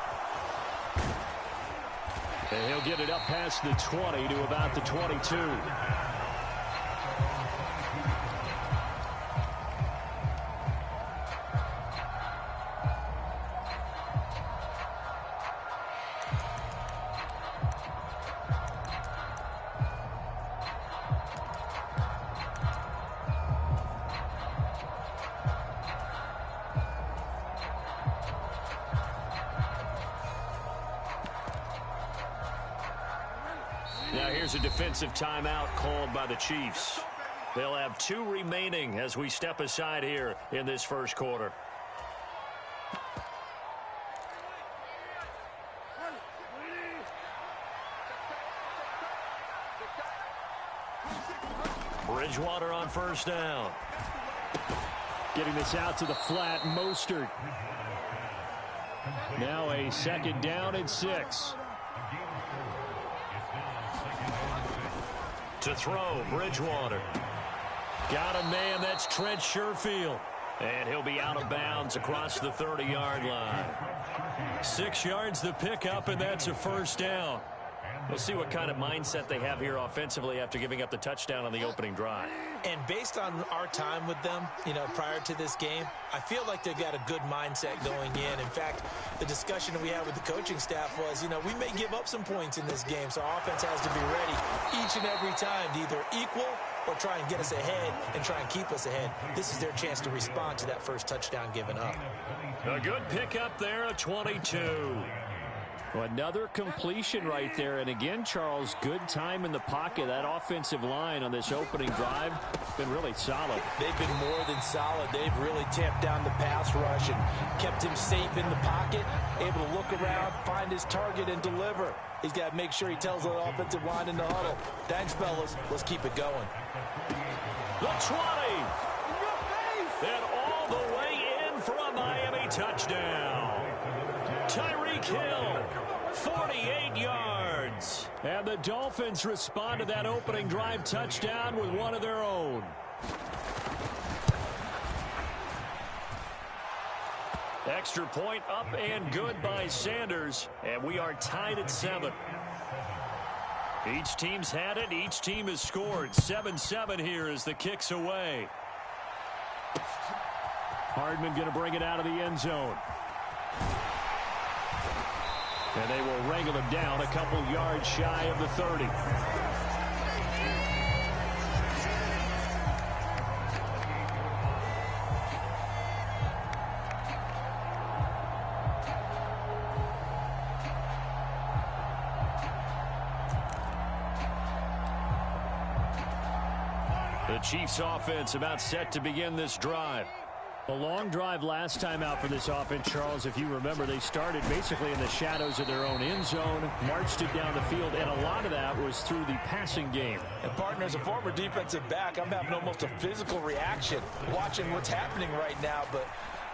And he'll get it up past the 20 to about the 22. Now here's a defensive timeout called by the Chiefs. They'll have 2 remaining as we step aside here in this first quarter. Bridgewater on first down. Getting this out to the flat, Mostert. Now a second down and 6. To throw, Bridgewater. Got a man, that's Trent Sherfield. And he'll be out of bounds across the 30-yard line. 6 yards the pickup, and that's a first down. We'll see what kind of mindset they have here offensively after giving up the touchdown on the opening drive. And based on our time with them, prior to this game, I feel like they've got a good mindset going in. In fact, the discussion we had with the coaching staff was, we may give up some points in this game, so our offense has to be ready each and every time to either equal or try and get us ahead and try and keep us ahead. This is their chance to respond to that first touchdown given up. A good pickup there, a 22. Well, another completion right there. And again, Charles, good time in the pocket. That offensive line on this opening drive been really solid. They've been more than solid. They've really tamped down the pass rush and kept him safe in the pocket, able to look around, find his target, and deliver. He's got to make sure he tells the offensive line in the huddle. Thanks, fellas. Let's keep it going. The 20. And all the way in for a Miami touchdown. Tyreek Hill, 48 yards. And the Dolphins respond to that opening drive touchdown with one of their own. Extra point up and good by Sanders. And we are tied at 7. Each team's had it. Each team has scored. 7-7 here as the kick's away. Hardman going to bring it out of the end zone. And they will wrangle him down a couple yards shy of the 30. The Chiefs offense about set to begin this drive. A long drive last time out for this offense, Charles. If you remember, they started basically in the shadows of their own end zone, marched it down the field, and a lot of that was through the passing game. And, partner, as a former defensive back, I'm having almost a physical reaction watching what's happening right now. But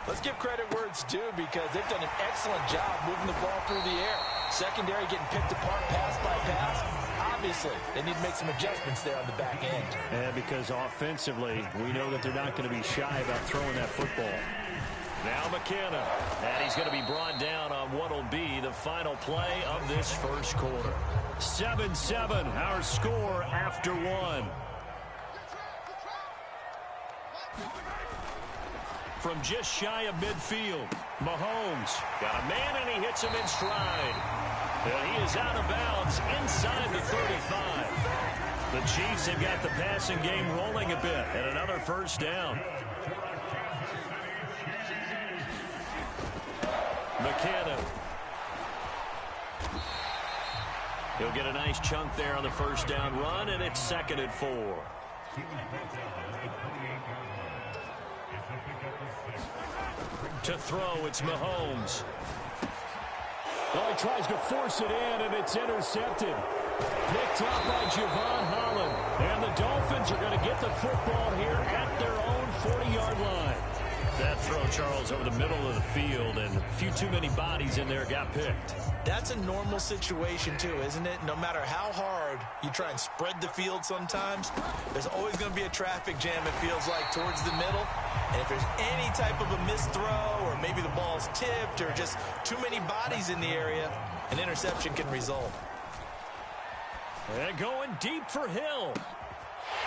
let's give credit where it's due because they've done an excellent job moving the ball through the air. Secondary getting picked apart pass by pass. Obviously, they need to make some adjustments there on the back end. And because offensively, we know that they're not going to be shy about throwing that football. Now McKenna. And he's going to be brought down on what will be the final play of this first quarter. 7-7, our score after 1. From just shy of midfield, Mahomes got a man and he hits him in stride. And he is out of bounds inside the 35. The Chiefs have got the passing game rolling a bit and another first down. McKenna. He'll get a nice chunk there on the first down run, and it's 2nd and 4. To throw, it's Mahomes. Well, he tries to force it in, and it's intercepted. Picked up by Javon Holland. And the Dolphins are going to get the football here at their own 40-yard line. That throw, Charles, over the middle of the field, and a few too many bodies in there got picked. That's a normal situation, too, isn't it? No matter how hard you try and spread the field sometimes, there's always going to be a traffic jam, it feels like, towards the middle. And if there's any type of a missed throw, or maybe the ball's tipped, or just too many bodies in the area, an interception can result. And going deep for Hill.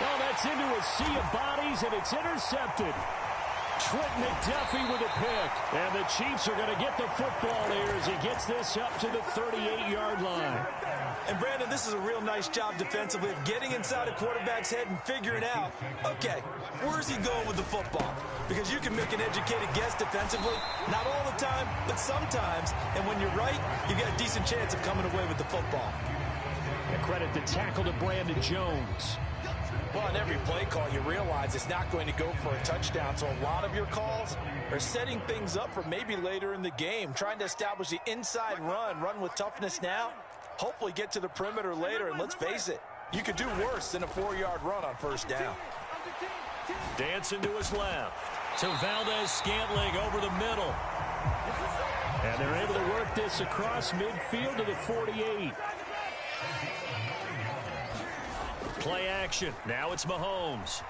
Well, that's into a sea of bodies, and it's intercepted. Trent McDuffie with a pick. And the Chiefs are going to get the football here as he gets this up to the 38-yard line. And, Brandon, this is a real nice job defensively of getting inside a quarterback's head and figuring out, okay, where's he going with the football? Because you can make an educated guess defensively, not all the time, but sometimes. And when you're right, you got a decent chance of coming away with the football. And credit the tackle to Brandon Jones. Well, on every play call, you realize it's not going to go for a touchdown, so a lot of your calls are setting things up for maybe later in the game, trying to establish the inside run with toughness now, hopefully get to the perimeter later, and let's face it, you could do worse than a 4-yard run on first down. Dancing to his left. To Valdes-Scantling over the middle. And they're able to work this across midfield to the 48. Play action. Now it's Mahomes.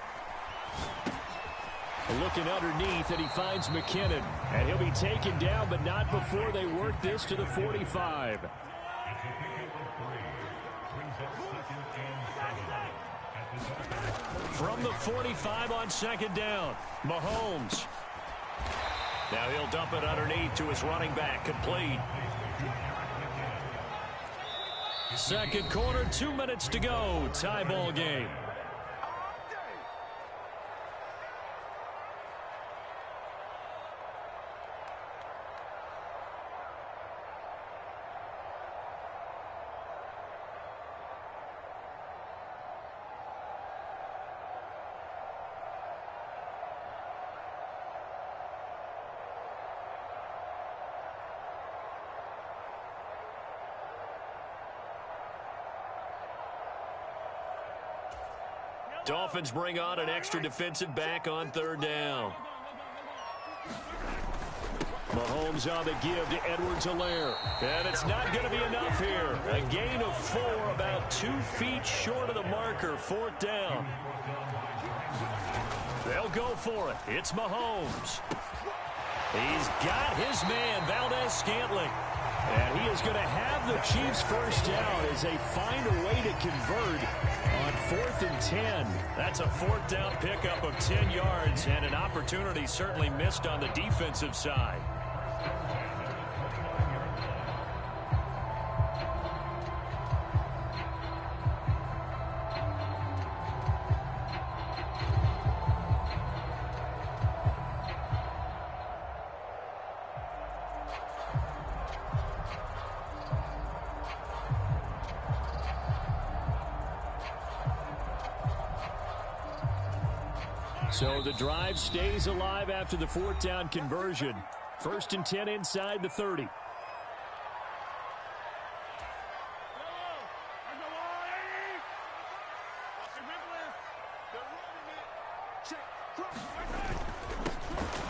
Looking underneath, and he finds McKinnon. And he'll be taken down, but not before they work this to the 45. From the 45 on second down, Mahomes. Now he'll dump it underneath to his running back, complete. Second quarter, 2 minutes to go. Tie ball game. Dolphins bring on an extra defensive back on third down. Mahomes on the give to Edwards-Helaire. And it's not going to be enough here. A gain of 4, about 2 feet short of the marker, fourth down. They'll go for it. It's Mahomes. He's got his man, Valdes-Scantling. And he is going to have the Chiefs first down as they find a way to convert on 4th and 10. That's a fourth down pickup of 10 yards and an opportunity certainly missed on the defensive side. So the drive stays alive after the fourth down conversion. 1st and 10 inside the 30.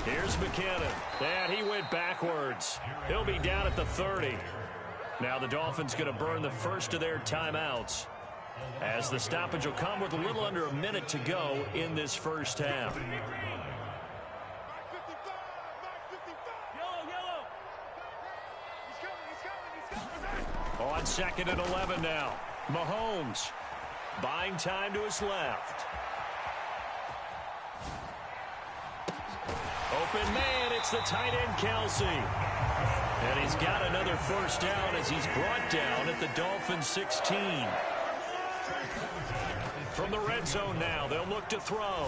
Here's McKinnon. And he went backwards. He'll be down at the 30. Now the Dolphins going to burn the first of their timeouts, as the stoppage will come with a little under a minute to go in this first half. On 2nd and 11 now. Mahomes buying time to his left. Open man, it's the tight end Kelsey. And he's got another first down as he's brought down at the Dolphins 16. From the red zone now, they'll look to throw.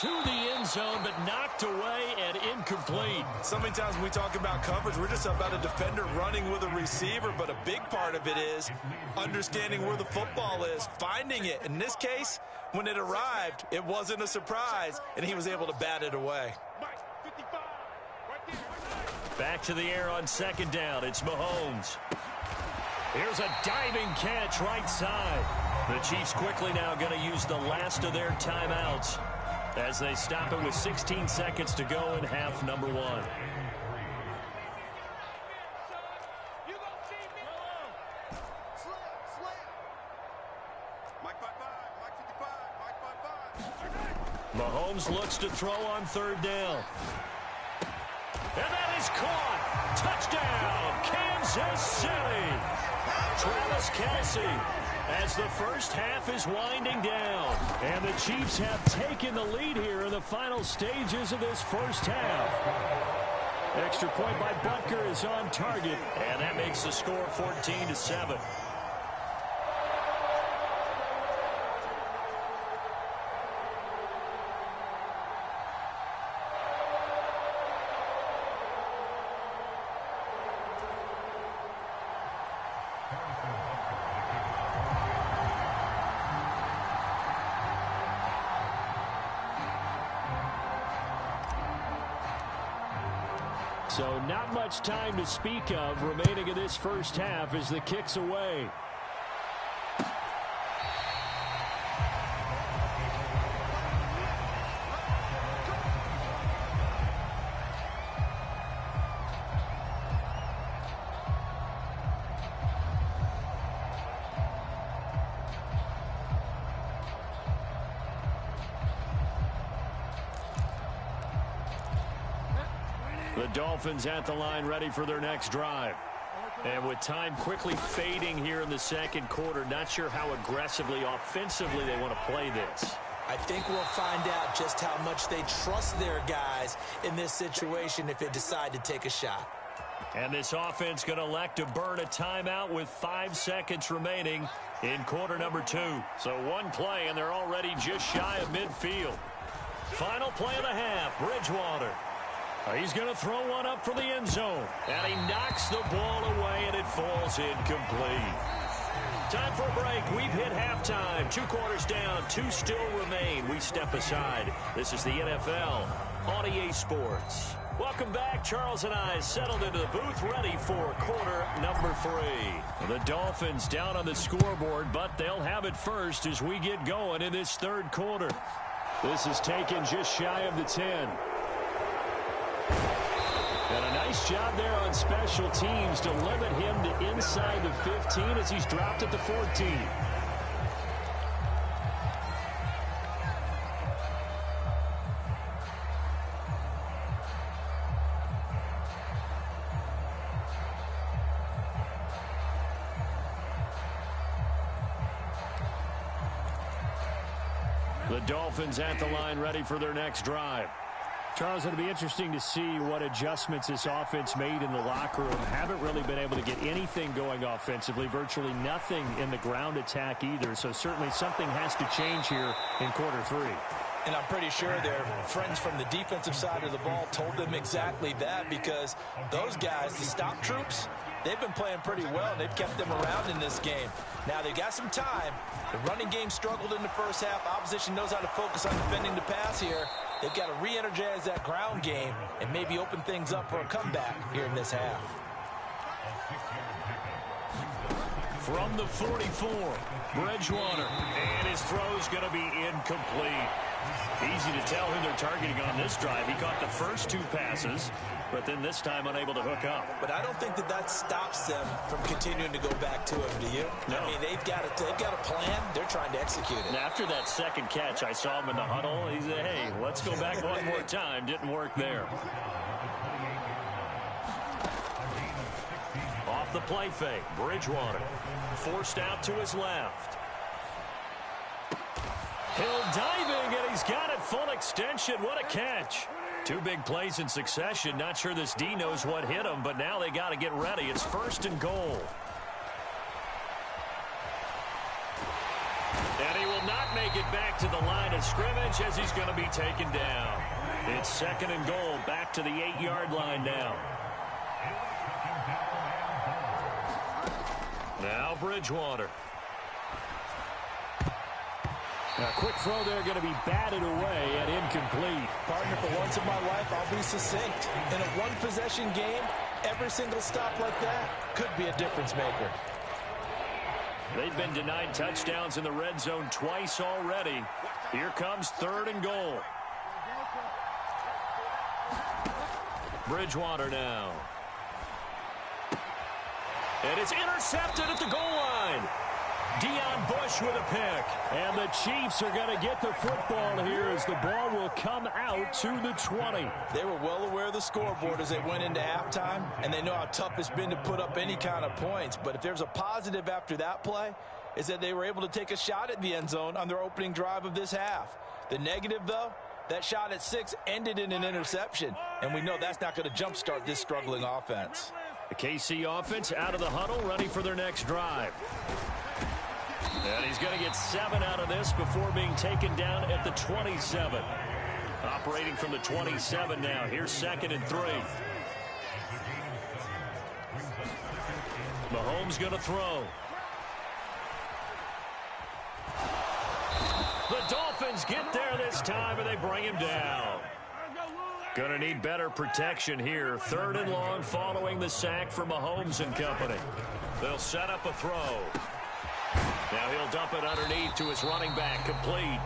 To the end zone, but knocked away and incomplete. So many times when we talk about coverage, we're just about a defender running with a receiver, but a big part of it is understanding where the football is, finding it. In this case, when it arrived, it wasn't a surprise, and he was able to bat it away. 55. Right there. Back to the air on second down. It's Mahomes. Here's a diving catch right side. The Chiefs quickly now going to use the last of their timeouts as they stop it with 16 seconds to go in half number one. Mahomes looks to throw on third down. And that is caught. Touchdown, Kansas City. Travis Kelce as the first half is winding down. And the Chiefs have taken the lead here in the final stages of this first half. Extra point by Butker is on target. And that makes the score 14-7. So not much time to speak of remaining in this first half as the kick's away. The Dolphins at the line ready for their next drive. And with time quickly fading here in the second quarter, not sure how aggressively, offensively they want to play this. I think we'll find out just how much they trust their guys in this situation if they decide to take a shot. And this offense going to elect to burn a timeout with 5 seconds remaining in quarter number 2. So one play, and they're already just shy of midfield. Final play of the half, Bridgewater. He's going to throw one up for the end zone. And he knocks the ball away, and it falls incomplete. Time for a break. We've hit halftime. 2 quarters down, 2 still remain. We step aside. This is the NFL on EA Sports. Welcome back. Charles and I settled into the booth, ready for quarter number 3. The Dolphins down on the scoreboard, but they'll have it first as we get going in this third quarter. This is taken just shy of the 10. And a nice job there on special teams to limit him to inside the 15 as he's dropped at the 14. The Dolphins at the line ready for their next drive. Charles, it'll be interesting to see what adjustments this offense made in the locker room. Haven't really been able to get anything going offensively, virtually nothing in the ground attack either. So certainly something has to change here in quarter 3. And I'm pretty sure their friends from the defensive side of the ball told them exactly that, because those guys, the stop troops, they've been playing pretty well, and they've kept them around in this game. Now, they got some time. The running game struggled in the first half. Opposition knows how to focus on defending the pass here. They've got to re-energize that ground game and maybe open things up for a comeback here in this half. From the 44, Bridgewater, and his throw's going to be incomplete. Easy to tell who they're targeting on this drive. He caught the first 2 passes, but then this time unable to hook up. But I don't think that stops them from continuing to go back to him, do you? No. I mean, they've got a plan. They're trying to execute it. And after that second catch, I saw him in the huddle. He said, hey, let's go back one more time. Didn't work there. Off the play fake, Bridgewater forced out to his left. Hill diving, and he's got it full extension. What a catch. 2 big plays in succession. Not sure this D knows what hit him, but now they got to get ready. It's 1st and goal. And he will not make it back to the line of scrimmage as he's going to be taken down. It's 2nd and goal, back to the 8-yard line now. Now Bridgewater. A quick throw there going to be batted away and incomplete. Partner, for once in my life, I'll be succinct. In a one-possession game, every single stop like that could be a difference maker. They've been denied touchdowns in the red zone twice already. Here comes 3rd and goal. Bridgewater now. And it's intercepted at the goal line. Deion Bush with a pick. And the Chiefs are going to get the football here as the ball will come out to the 20. They were well aware of the scoreboard as they went into halftime, and they know how tough it's been to put up any kind of points. But if there's a positive after that play, is that they were able to take a shot at the end zone on their opening drive of this half. The negative, though, that shot at 6 ended in an interception, and we know that's not going to jumpstart this struggling offense. The KC offense out of the huddle, ready for their next drive. And he's going to get 7 out of this before being taken down at the 27. Operating from the 27 now. Here's 2nd and 3. Mahomes going to throw. The Dolphins get there this time, and they bring him down. Going to need better protection here. 3rd and long following the sack from Mahomes and company. They'll set up a throw. Now he'll dump it underneath to his running back, complete.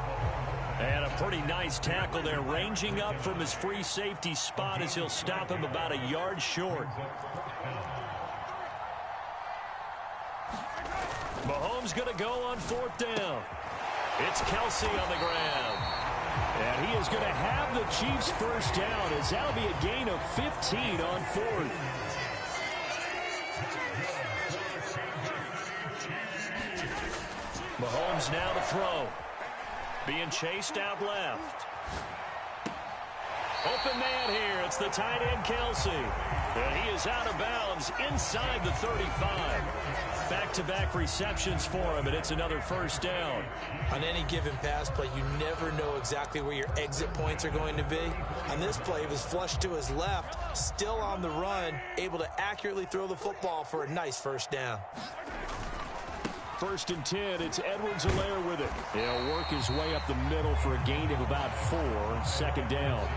And a pretty nice tackle there, ranging up from his free safety spot as he'll stop him about a yard short. Mahomes going to go on 4th down. It's Kelsey on the ground. And he is going to have the Chiefs first down as that'll be a gain of 15 on 4th. Mahomes now to throw. Being chased out left. Open man here. It's the tight end, Kelsey. And he is out of bounds inside the 35. Back-to-back receptions for him, and it's another first down. On any given pass play, you never know exactly where your exit points are going to be. On this play, he was flushed to his left, still on the run, able to accurately throw the football for a nice first down. 1st and 10, it's Edwards-Helaire with it. He'll work his way up the middle for a gain of about 4, 2nd down.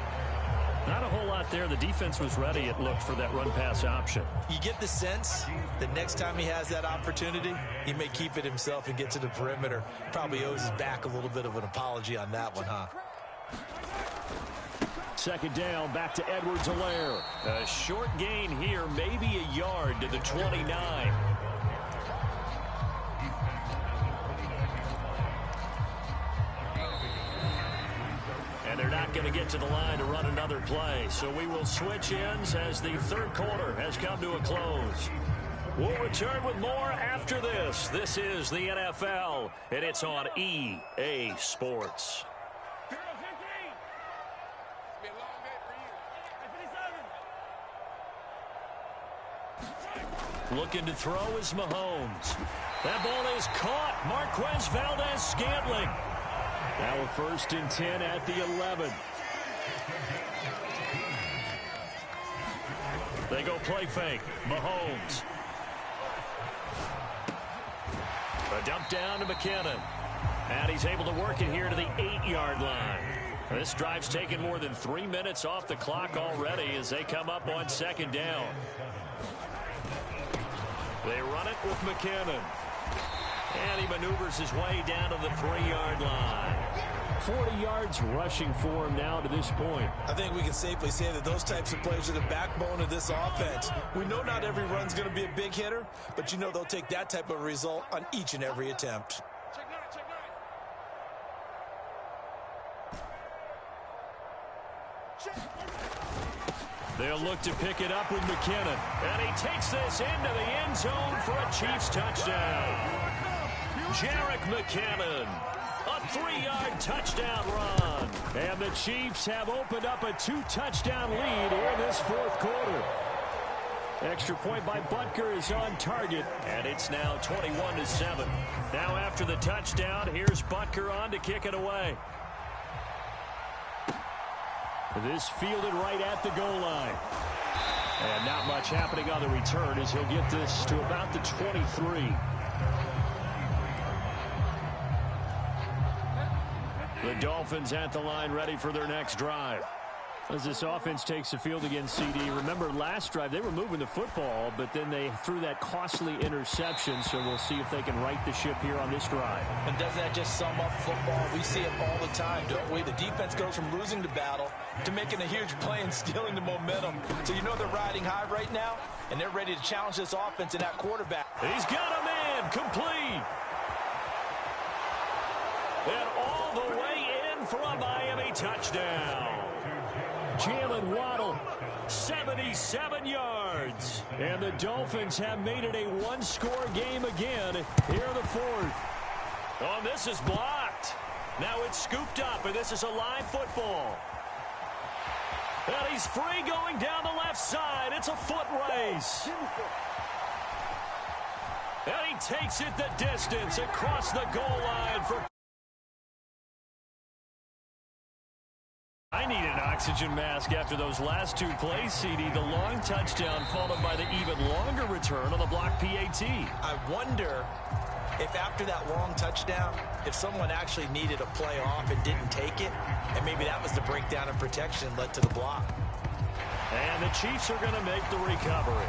Not a whole lot there. The defense was ready, it looked, for that run-pass option. You get the sense that next time he has that opportunity, he may keep it himself and get to the perimeter. Probably owes his back a little bit of an apology on that one, huh? 2nd down, back to Edwards-Helaire. A short gain here, maybe a yard to the 29. And they're not going to get to the line to run another play. So we will switch ends as the 3rd quarter has come to a close. We'll return with more after this. This is the NFL, and it's on EA Sports. Looking to throw is Mahomes. That ball is caught. Marquez Valdes-Scantling. Now a 1st and 10 at the 11. They go play fake. Mahomes. A dump down to McKinnon. And he's able to work it here to the 8-yard line. This drive's taken more than 3 minutes off the clock already as they come up on 2nd down. They run it with McKinnon. And he maneuvers his way down to the 3-yard line. 40 yards rushing for him now to this point. I think we can safely say that those types of plays are the backbone of this offense. We know not every run's going to be a big hitter, but you know they'll take that type of result on each and every attempt. They'll look to pick it up with McKinnon. And he takes this into the end zone for a Chiefs touchdown. Jerick McKinnon, a 3-yard touchdown run. And the Chiefs have opened up a 2-touchdown lead in this 4th quarter. Extra point by Butker is on target. And it's now 21-7. Now after the touchdown, here's Butker on to kick it away. This fielded right at the goal line. And not much happening on the return as he'll get this to about the 23. The Dolphins at the line ready for their next drive. As this offense takes the field against CD, remember last drive they were moving the football, but then they threw that costly interception, so we'll see if they can right the ship here on this drive. And doesn't that just sum up football? We see it all the time, don't we? The defense goes from losing the battle to making a huge play and stealing the momentum. So you know they're riding high right now, and they're ready to challenge this offense and that quarterback. He's got a man complete. And all the way in for a Miami touchdown. Jalen Waddle, 77 yards. And the Dolphins have made it a one-score game again here in the fourth. Oh, this is blocked. Now it's scooped up, and this is a live football. And he's free going down the left side. It's a foot race. And he takes it the distance across the goal line for... I need an oxygen mask after those last two plays, CD. The long touchdown followed by the even longer return on the block PAT. I wonder if after that long touchdown, if someone actually needed a play off and didn't take it, and maybe that was the breakdown in protection and led to the block. And the Chiefs are going to make the recovery.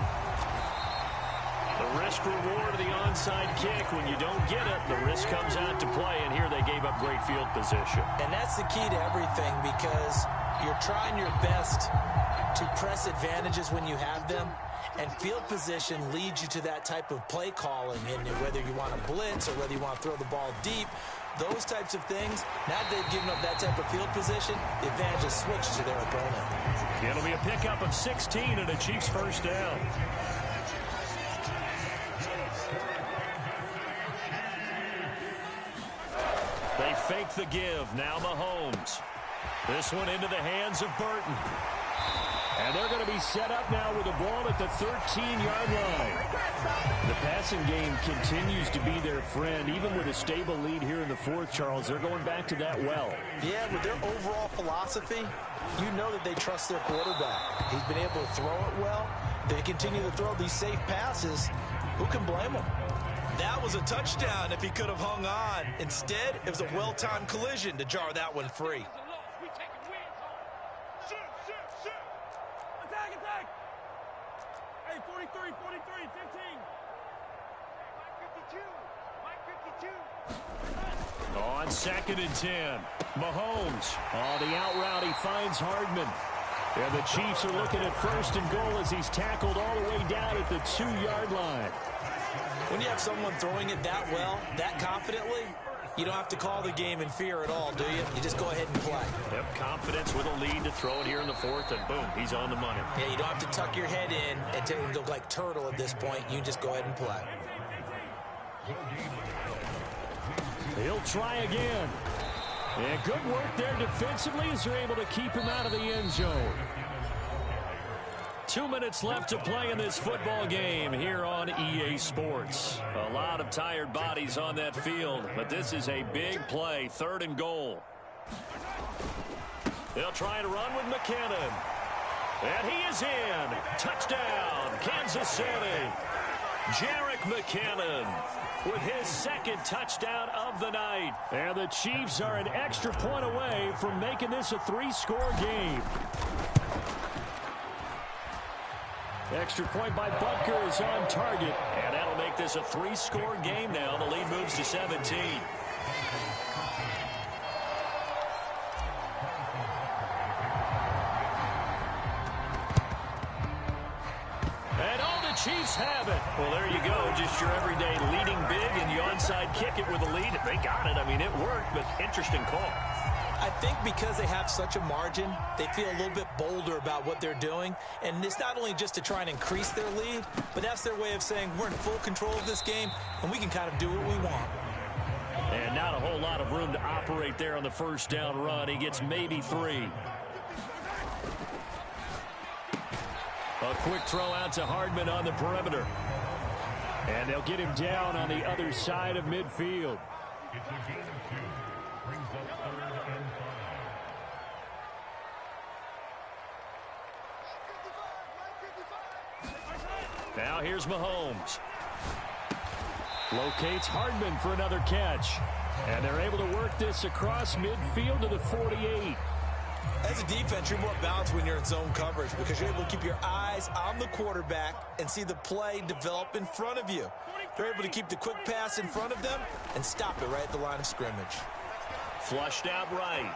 The risk-reward of the onside kick. When you don't get it, the risk comes out to play, and here they gave up great field position. And that's the key to everything, because you're trying your best to press advantages when you have them, and field position leads you to that type of play calling, and whether you want to blitz or whether you want to throw the ball deep, those types of things, now that they've given up that type of field position, the advantage is switched to their opponent. It'll be a pickup of 16 and a Chiefs first down. They fake the give. Now Mahomes. This one into the hands of Burton. And they're going to be set up now with the ball at the 13-yard line. The passing game continues to be their friend. Even with a stable lead here in the fourth, Charles, they're going back to that well. Yeah, with their overall philosophy, you know that they trust their quarterback. He's been able to throw it well. They continue to throw these safe passes. Who can blame them? That was a touchdown if he could have hung on. Instead, it was a well-timed collision to jar that one free. Attack! Hey, 43, 15. Mike 52. On 2nd and 10. Mahomes. On the out route, he finds Hardman. And the Chiefs are looking at 1st and goal as he's tackled all the way down at the 2-yard line. When you have someone throwing it that well, that confidently, you don't have to call the game in fear at all, do you? You just go ahead and play. Yep, confidence with a lead to throw it here in the fourth, and boom, he's on the money. Yeah, you don't have to tuck your head in and look like turtle at this point. You just go ahead and play. He'll try again. And good work there defensively as they're able to keep him out of the end zone. 2 minutes left to play in this football game here on EA Sports. A lot of tired bodies on that field, but this is a big play, 3rd and goal. They'll try to run with McKinnon. And he is in. Touchdown, Kansas City. Jerick McKinnon with his 2nd touchdown of the night. And the Chiefs are an extra point away from making this a 3-score game. Extra point by Butker is on target. And that'll make this a 3-score game now. The lead moves to 17. Chiefs have it. Well, there you go. Just your everyday leading big, and you onside kick it with a lead. They got it. I mean, it worked, but interesting call. I think because they have such a margin, they feel a little bit bolder about what they're doing. And it's not only just to try and increase their lead, but that's their way of saying we're in full control of this game, and we can kind of do what we want. And not a whole lot of room to operate there on the first down run. He gets maybe 3. A quick throw out to Hardman on the perimeter. And they'll get him down on the other side of midfield. Now here's Mahomes. Locates Hardman for another catch. And they're able to work this across midfield to the 48. As a defense, you're more balanced when you're in zone coverage because you're able to keep your eyes on the quarterback and see the play develop in front of you. They're able to keep the quick pass in front of them and stop it right at the line of scrimmage. Flushed out right.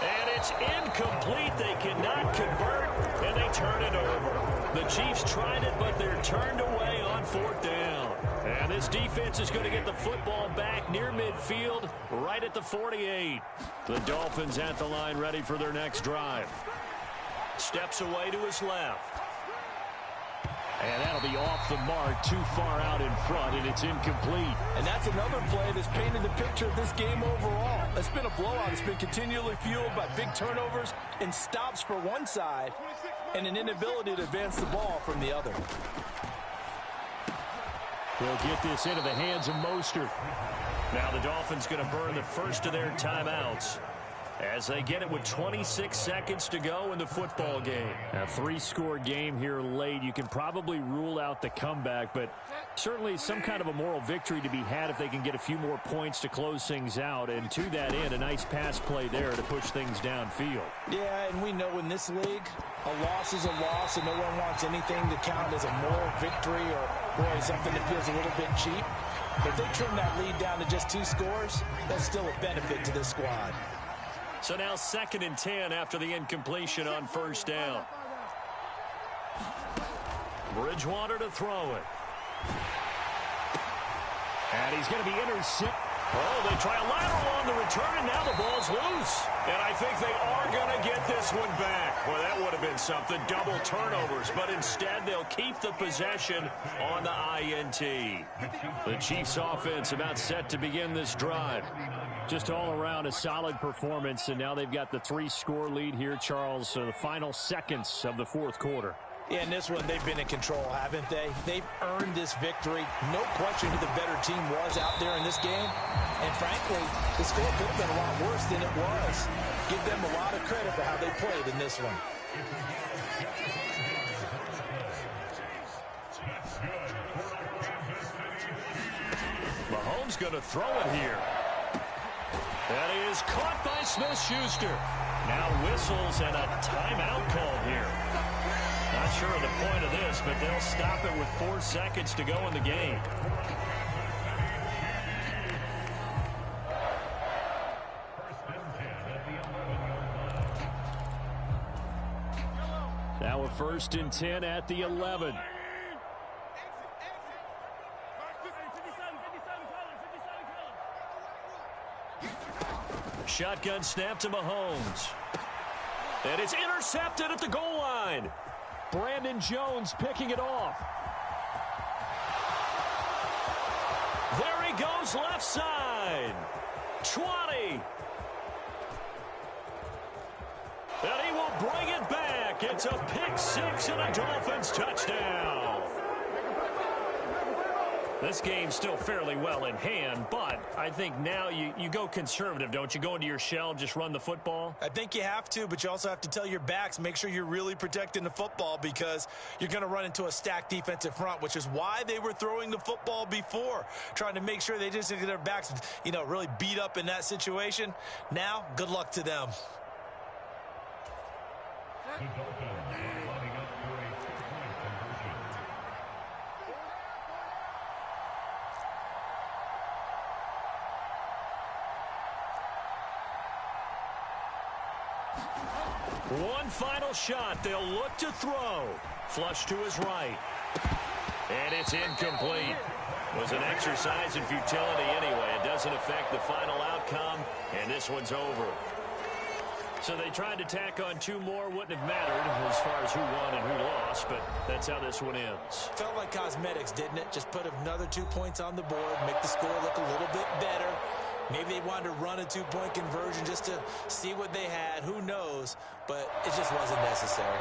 And it's incomplete. They cannot convert, and they turn it over. The Chiefs tried it, but they're turned away on 4th down. And this defense is going to get the football back near midfield, right at the 48. The Dolphins at the line, ready for their next drive. Steps away to his left. And that'll be off the mark, too far out in front, and it's incomplete. And that's another play that's painted the picture of this game overall. It's been a blowout. It's been continually fueled by big turnovers and stops for one side and an inability to advance the ball from the other. They'll get this into the hands of Mostert. Now the Dolphins going to burn the first of their timeouts as they get it with 26 seconds to go in the football game. A 3-score game here late. You can probably rule out the comeback, but certainly some kind of a moral victory to be had if they can get a few more points to close things out. And to that end, a nice pass play there to push things downfield. Yeah, and we know in this league, a loss is a loss, and no one wants anything to count as a moral victory or, boy, something that feels a little bit cheap. But if they trim that lead down to just 2 scores, that's still a benefit to this squad. So now 2nd and 10 after the incompletion on 1st down. Bridgewater to throw it. And he's going to be intercepted. Oh, they try a lateral on the return, and now the ball's loose. And I think they are going to get this one back. Well, that would have been something, double turnovers. But instead, they'll keep the possession on the INT. The Chiefs offense about set to begin this drive. Just all around a solid performance, and now they've got the 3-score lead here, Charles. So the final seconds of the 4th quarter. Yeah, in this one, they've been in control, haven't they? They've earned this victory. No question who the better team was out there in this game. And frankly, the score could have been a lot worse than it was. Give them a lot of credit for how they played in this one. Mahomes going to throw it here. That is caught by Smith-Schuster. Now whistles and a timeout called here. Not sure of the point of this, but they'll stop it with 4 seconds to go in the game. Now a 1st and 10 at the 11. Shotgun snap to Mahomes. And it's intercepted at the goal line. Brandon Jones picking it off. There he goes, left side. 20. And he will bring it back. It's a pick 6 and a Dolphins touchdown. This game's still fairly well in hand, but I think now you go conservative, don't you? Go into your shell, just run the football? I think you have to, but you also have to tell your backs, make sure you're really protecting the football because you're going to run into a stacked defensive front, which is why they were throwing the football before, trying to make sure they just get their backs, really beat up in that situation. Now, good luck to them. One final shot. They'll look to throw. Flush to his right. And it's incomplete. It was an exercise in futility anyway. It doesn't affect the final outcome, and this one's over. So they tried to tack on 2 more. Wouldn't have mattered as far as who won and who lost, but that's how this one ends. Felt like cosmetics, didn't it? Just put another 2 points on the board, make the score look a little bit better. Maybe they wanted to run a 2-point conversion just to see what they had. Who knows? But it just wasn't necessary.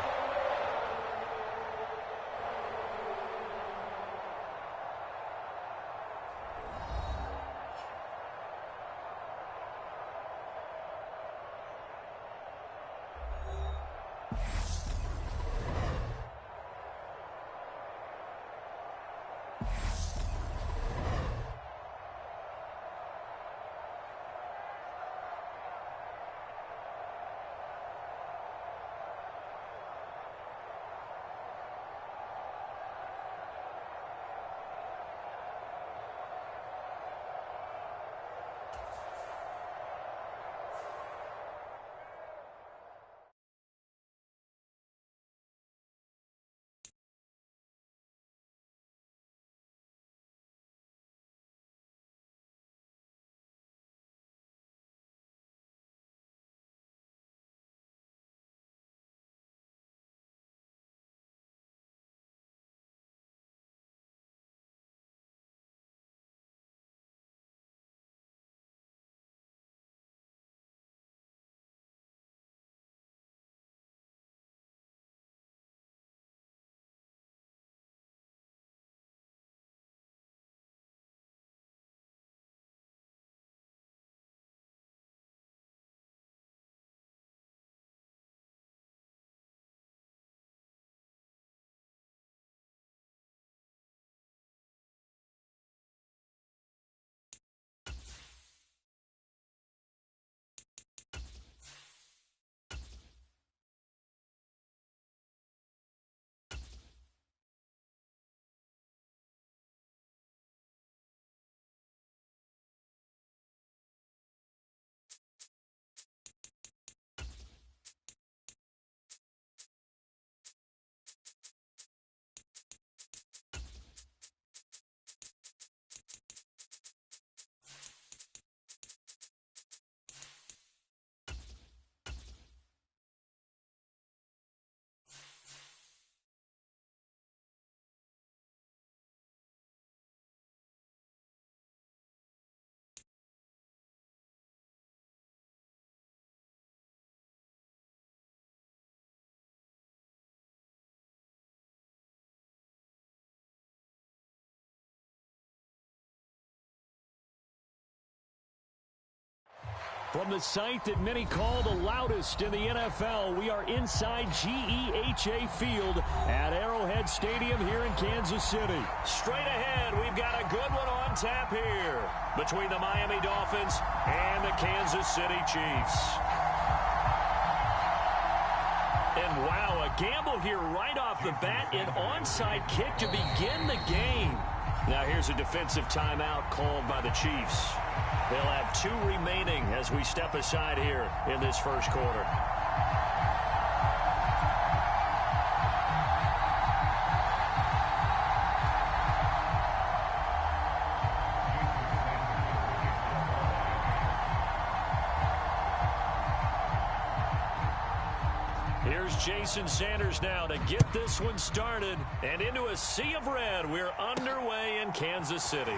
From the site that many call the loudest in the NFL, we are inside GEHA Field at Arrowhead Stadium here in Kansas City. Straight ahead, we've got a good one on tap here between the Miami Dolphins and the Kansas City Chiefs. And wow, a gamble here right off the bat, an onside kick to begin the game. Now here's a defensive timeout called by the Chiefs. They'll have 2 remaining as we step aside here in this first quarter. Here's Jason Sanders now to get this one started. And into a sea of red, we're underway in Kansas City.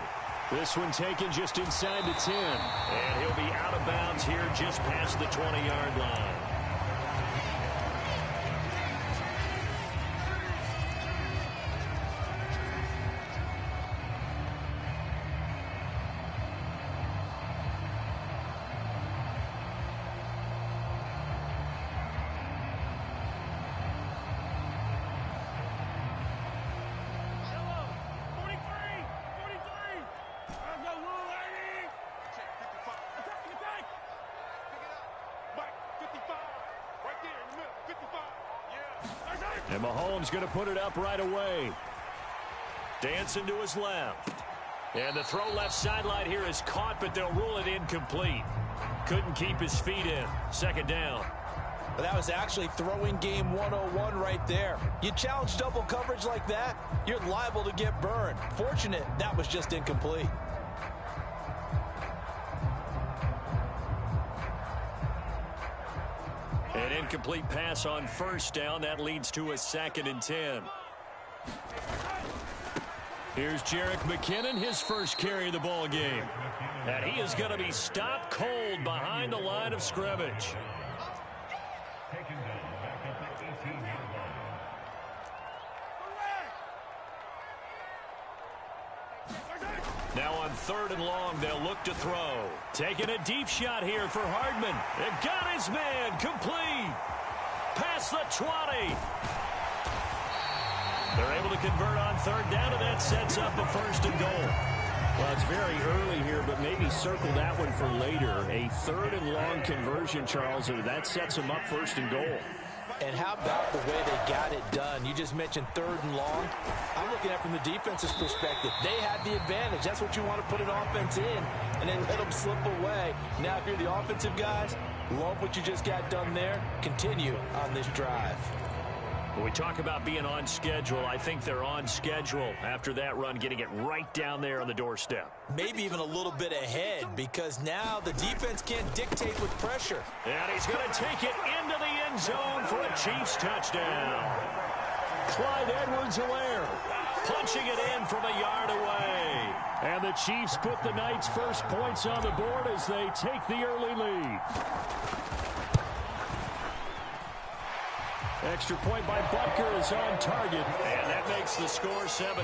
This one taken just inside the 10. And he'll be out of bounds here just past the 20-yard line. And Mahomes going to put it up right away. Dancing to his left. And the throw left sideline here is caught, but they'll rule it incomplete. Couldn't keep his feet in. Second down. That was actually throwing game 101 right there. You challenge double coverage like that, you're liable to get burned. Fortunate that was just incomplete. An incomplete pass on first down. That leads to a 2nd and 10. Here's Jerick McKinnon, his first carry of the ball game. And he is going to be stopped cold behind the line of scrimmage. Now on 3rd and long, they'll look to throw. Taking a deep shot here for Hardman. It got his man complete. Past the 20. They're able to convert on 3rd down, and that sets up a 1st and goal. Well, it's very early here, but maybe circle that one for later. A 3rd and long conversion, Charles, and that sets them up 1st and goal. And how about the way they got it done? You just mentioned 3rd and long. I'm looking at it from the defense's perspective. They had the advantage. That's what you want to put an offense in, and then let them slip away. Now, if you're the offensive guys, love what you just got done there. Continue on this drive. When we talk about being on schedule, I think they're on schedule after that run, getting it right down there on the doorstep. Maybe even a little bit ahead, because now the defense can't dictate with pressure. And he's going to take it into the end zone for a Chiefs touchdown. Clyde Edwards-Helaire punching it in from a yard away. And the Chiefs put the Knights' first points on the board as they take the early lead. Extra point by Butker is on target. And that makes the score 7-0.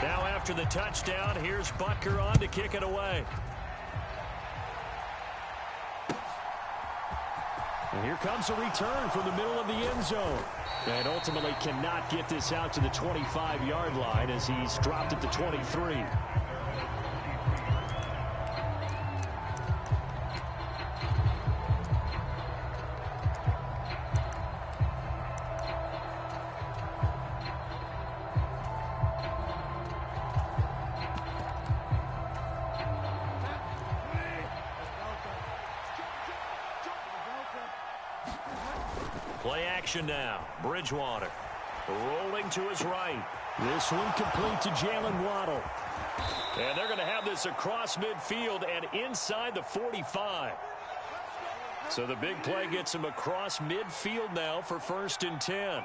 Now after the touchdown, here's Butker on to kick it away. And here comes a return from the middle of the end zone. And ultimately cannot get this out to the 25-yard line as he's dropped at the 23. Play action now. Bridgewater rolling to his right. This one complete to Jalen Waddle. And they're going to have this across midfield and inside the 45. So the big play gets him across midfield now for 1st and 10.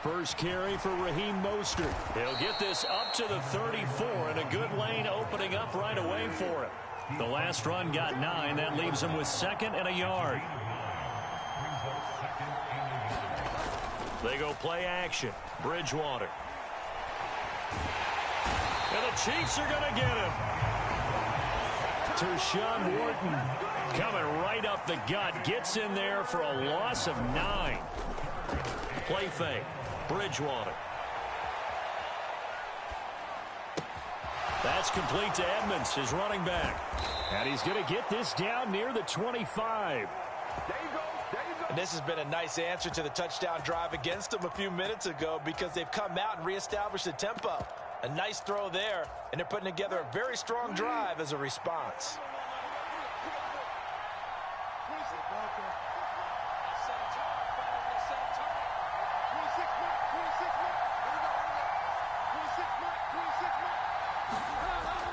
First carry for Raheem Mostert. He'll get this up to the 34, and a good lane opening up right away for him. The last run got 9. That leaves him with 2nd and a yard. They go play action. Bridgewater. And the Chiefs are going to get him. Tershawn Wharton coming right up the gut. Gets in there for a loss of 9. Play fake. Bridgewater. That's complete to Edmonds, his running back. And he's going to get this down near the 25. And this has been a nice answer to the touchdown drive against them a few minutes ago because they've come out and reestablished the tempo. A nice throw there, and they're putting together a very strong drive as a response.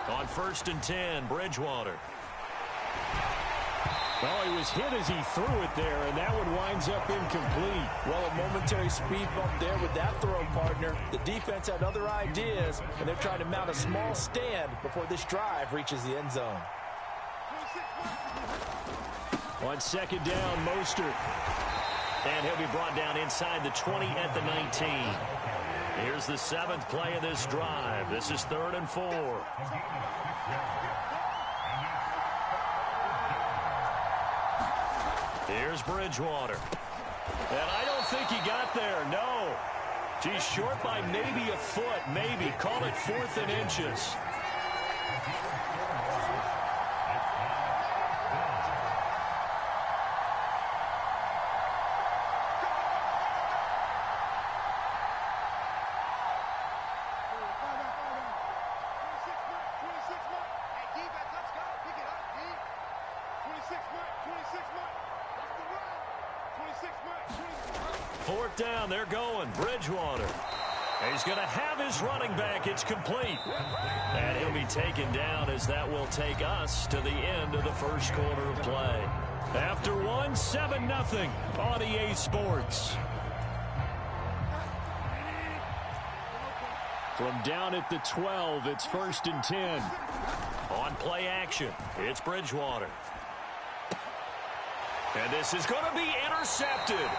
On 1st and 10, Bridgewater. Well, he was hit as he threw it there, and that one winds up incomplete. Well, a momentary speed bump there with that throw, partner. The defense had other ideas, and they're trying to mount a small stand before this drive reaches the end zone. On 2nd down, Mostert. And he'll be brought down inside the 20 at the 19. Here's the 7th play of this drive. This is 3rd and 4. Here's Bridgewater. And I don't think he got there, no. He's short by maybe a foot, maybe. Call it 4th and inches. Fourth down, they're going. Bridgewater. He's going to have his running back. It's complete. And he'll be taken down as that will take us to the end of the first quarter of play. After one, 7-0 on EA Sports. From down at the 12, it's 1st and 10. On play action, it's Bridgewater. And this is going to be intercepted.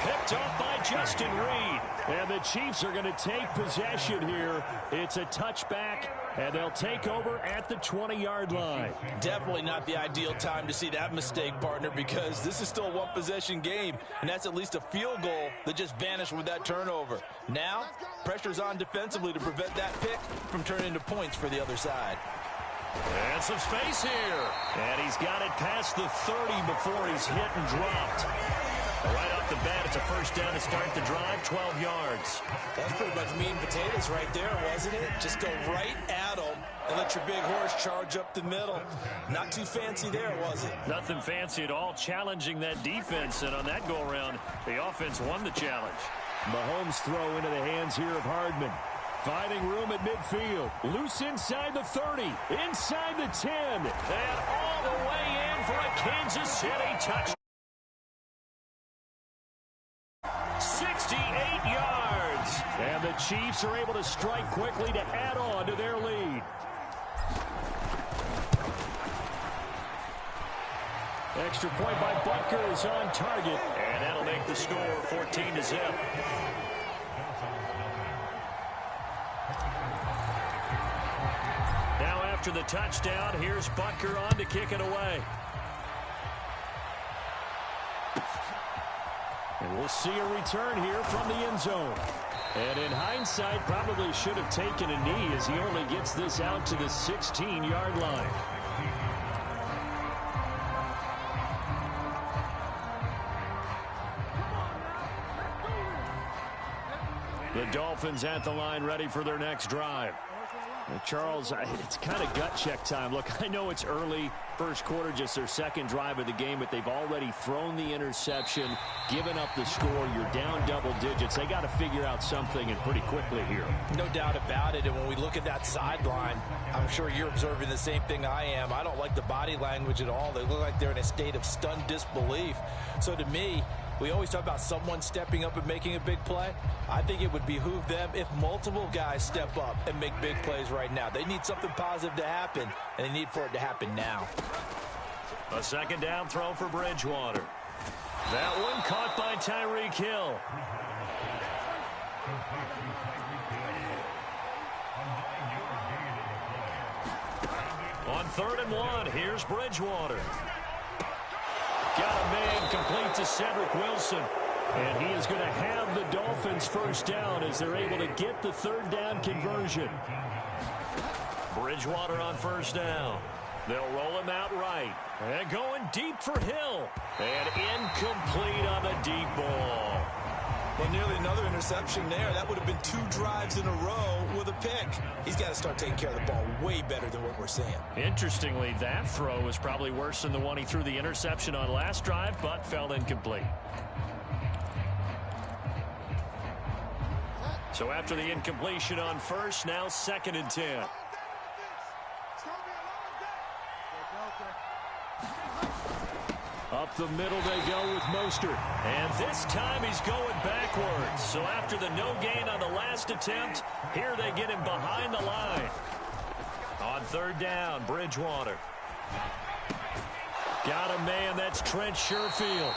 Picked up by Justin Reed. And the Chiefs are going to take possession here. It's a touchback, and they'll take over at the 20-yard line. Definitely not the ideal time to see that mistake, partner, because this is still a one-possession game, and that's at least a field goal that just vanished with that turnover. Now, pressure's on defensively to prevent that pick from turning into points for the other side. And some space here. And he's got it past the 30 before he's hit and dropped. Right off the bat, it's a first down to start the drive, 12 yards. That's pretty much meat and potatoes right there, wasn't it? Just go right at them and let your big horse charge up the middle. Not too fancy there, was it? Nothing fancy at all, challenging that defense. And on that go-around, the offense won the challenge. Mahomes throw into the hands here of Hardman. Finding room at midfield. Loose inside the 30. Inside the 10. And all the way in for a Kansas City touchdown. 68 yards. And the Chiefs are able to strike quickly to add on to their lead. Extra point by Butker is on target. And that'll make the score 14-0. Now after the touchdown, here's Butker on to kick it away. And we'll see a return here from the end zone. And in hindsight, probably should have taken a knee as he only gets this out to the 16-yard line. The Dolphins at the line ready for their next drive. Charles, it's kind of gut check time. Look, I know it's early, first quarter, just their second drive of the game, but they've already thrown the interception, given up the score. You're down double digits. They got to figure out something, and pretty quickly here. No doubt about it, and when we look at that sideline, I'm sure you're observing the same thing I am. I don't like the body language at all. They look like they're in a state of stunned disbelief. So to me, We always talk about someone stepping up and making a big play. I think it would behoove them if multiple guys step up and make big plays right now. They need something positive to happen, and they need for it to happen now. A second down throw for Bridgewater. That one caught by Tyreek Hill. On 3rd and 1, here's Bridgewater. Got a man complete to Cedric Wilson. And he is going to have the Dolphins first down as they're able to get the 3rd down conversion. Bridgewater on 1st down. They'll roll him out right. And going deep for Hill. And incomplete on the deep ball. Well, nearly another interception there. That would have been 2 drives in a row with a pick. He's got to start taking care of the ball way better than what we're seeing. Interestingly, that throw was probably worse than the one he threw the interception on last drive, but fell incomplete. So after the incompletion on 1st, now 2nd and 10. Up the middle they go with Mostert. And this time he's going backwards. So after the no gain on the last attempt, here they get him behind the line. On 3rd down, Bridgewater. Got a man, that's Trent Sherfield.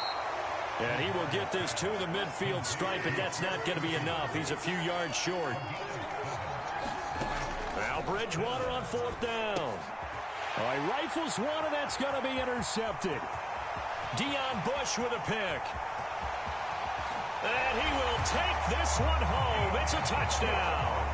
And he will get this to the midfield stripe, but that's not going to be enough. He's a few yards short. Now Bridgewater on 4th down. All right, rifles one, and that's going to be intercepted. Deion Bush with a pick. And he will take this one home. It's a touchdown.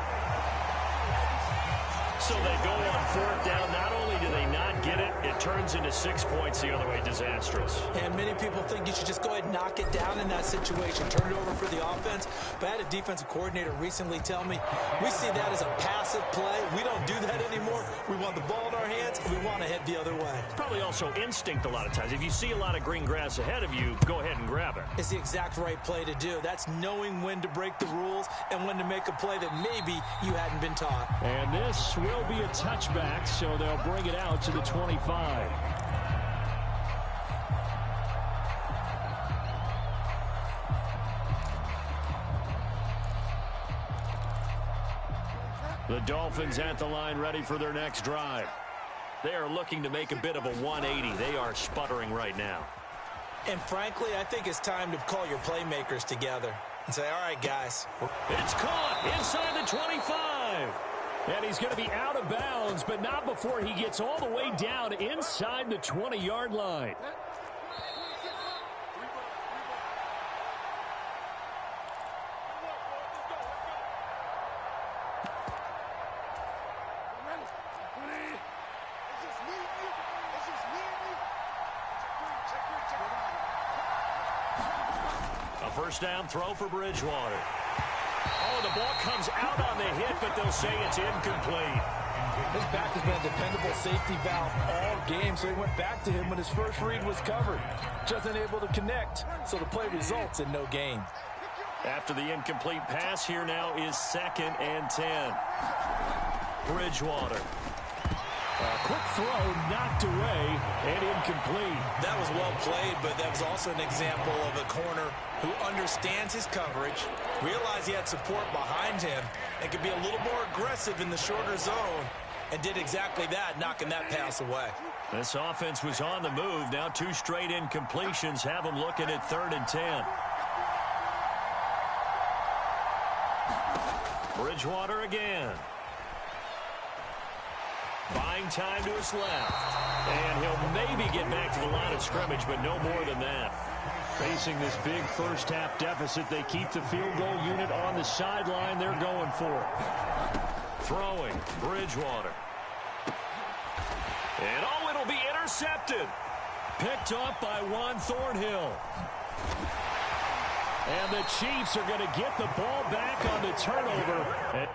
So they go on 4th down. Not only do they not get it, it turns into 6 points the other way. Disastrous. And many people think you should just go ahead and knock it down in that situation. Turn it over for the offense. But I had a defensive coordinator recently tell me, we see that as a passive play. We don't do that anymore. We want the ball in our hands, and we want to head the other way. It's probably also instinct a lot of times. If you see a lot of green grass ahead of you, go ahead and grab it. It's the exact right play to do. That's knowing when to break the rules and when to make a play that maybe you hadn't been taught. And this will be a touchback, so they'll bring it out to the 25. The Dolphins at the line, ready for their next drive. They are looking to make a bit of a 180. They are sputtering right now. And frankly, I think it's time to call your playmakers together and say, all right, guys. It's caught inside the 25. And he's going to be out of bounds, but not before he gets all the way down inside the 20-yard line. A first down throw for Bridgewater. Oh, the ball comes out on the hit, but they'll say it's incomplete. His back has been a dependable safety valve all game, so he went back to him when his first read was covered. Just unable to connect, so the play results in no gain. After the incomplete pass, here now is 2nd and 10. Bridgewater. A quick throw knocked away and incomplete. That was well played, but that was also an example of a corner who understands his coverage, realized he had support behind him, and could be a little more aggressive in the shorter zone, and did exactly that, knocking that pass away. This offense was on the move. Now 2 straight incompletions have them looking at 3rd and 10. Bridgewater again. Buying time to his left. And he'll maybe get back to the line of scrimmage, but no more than that. Facing this big first-half deficit, they keep the field goal unit on the sideline. They're going for it. Throwing, Bridgewater. And oh, it'll be intercepted. Picked up by Juan Thornhill. And the Chiefs are going to get the ball back on the turnover.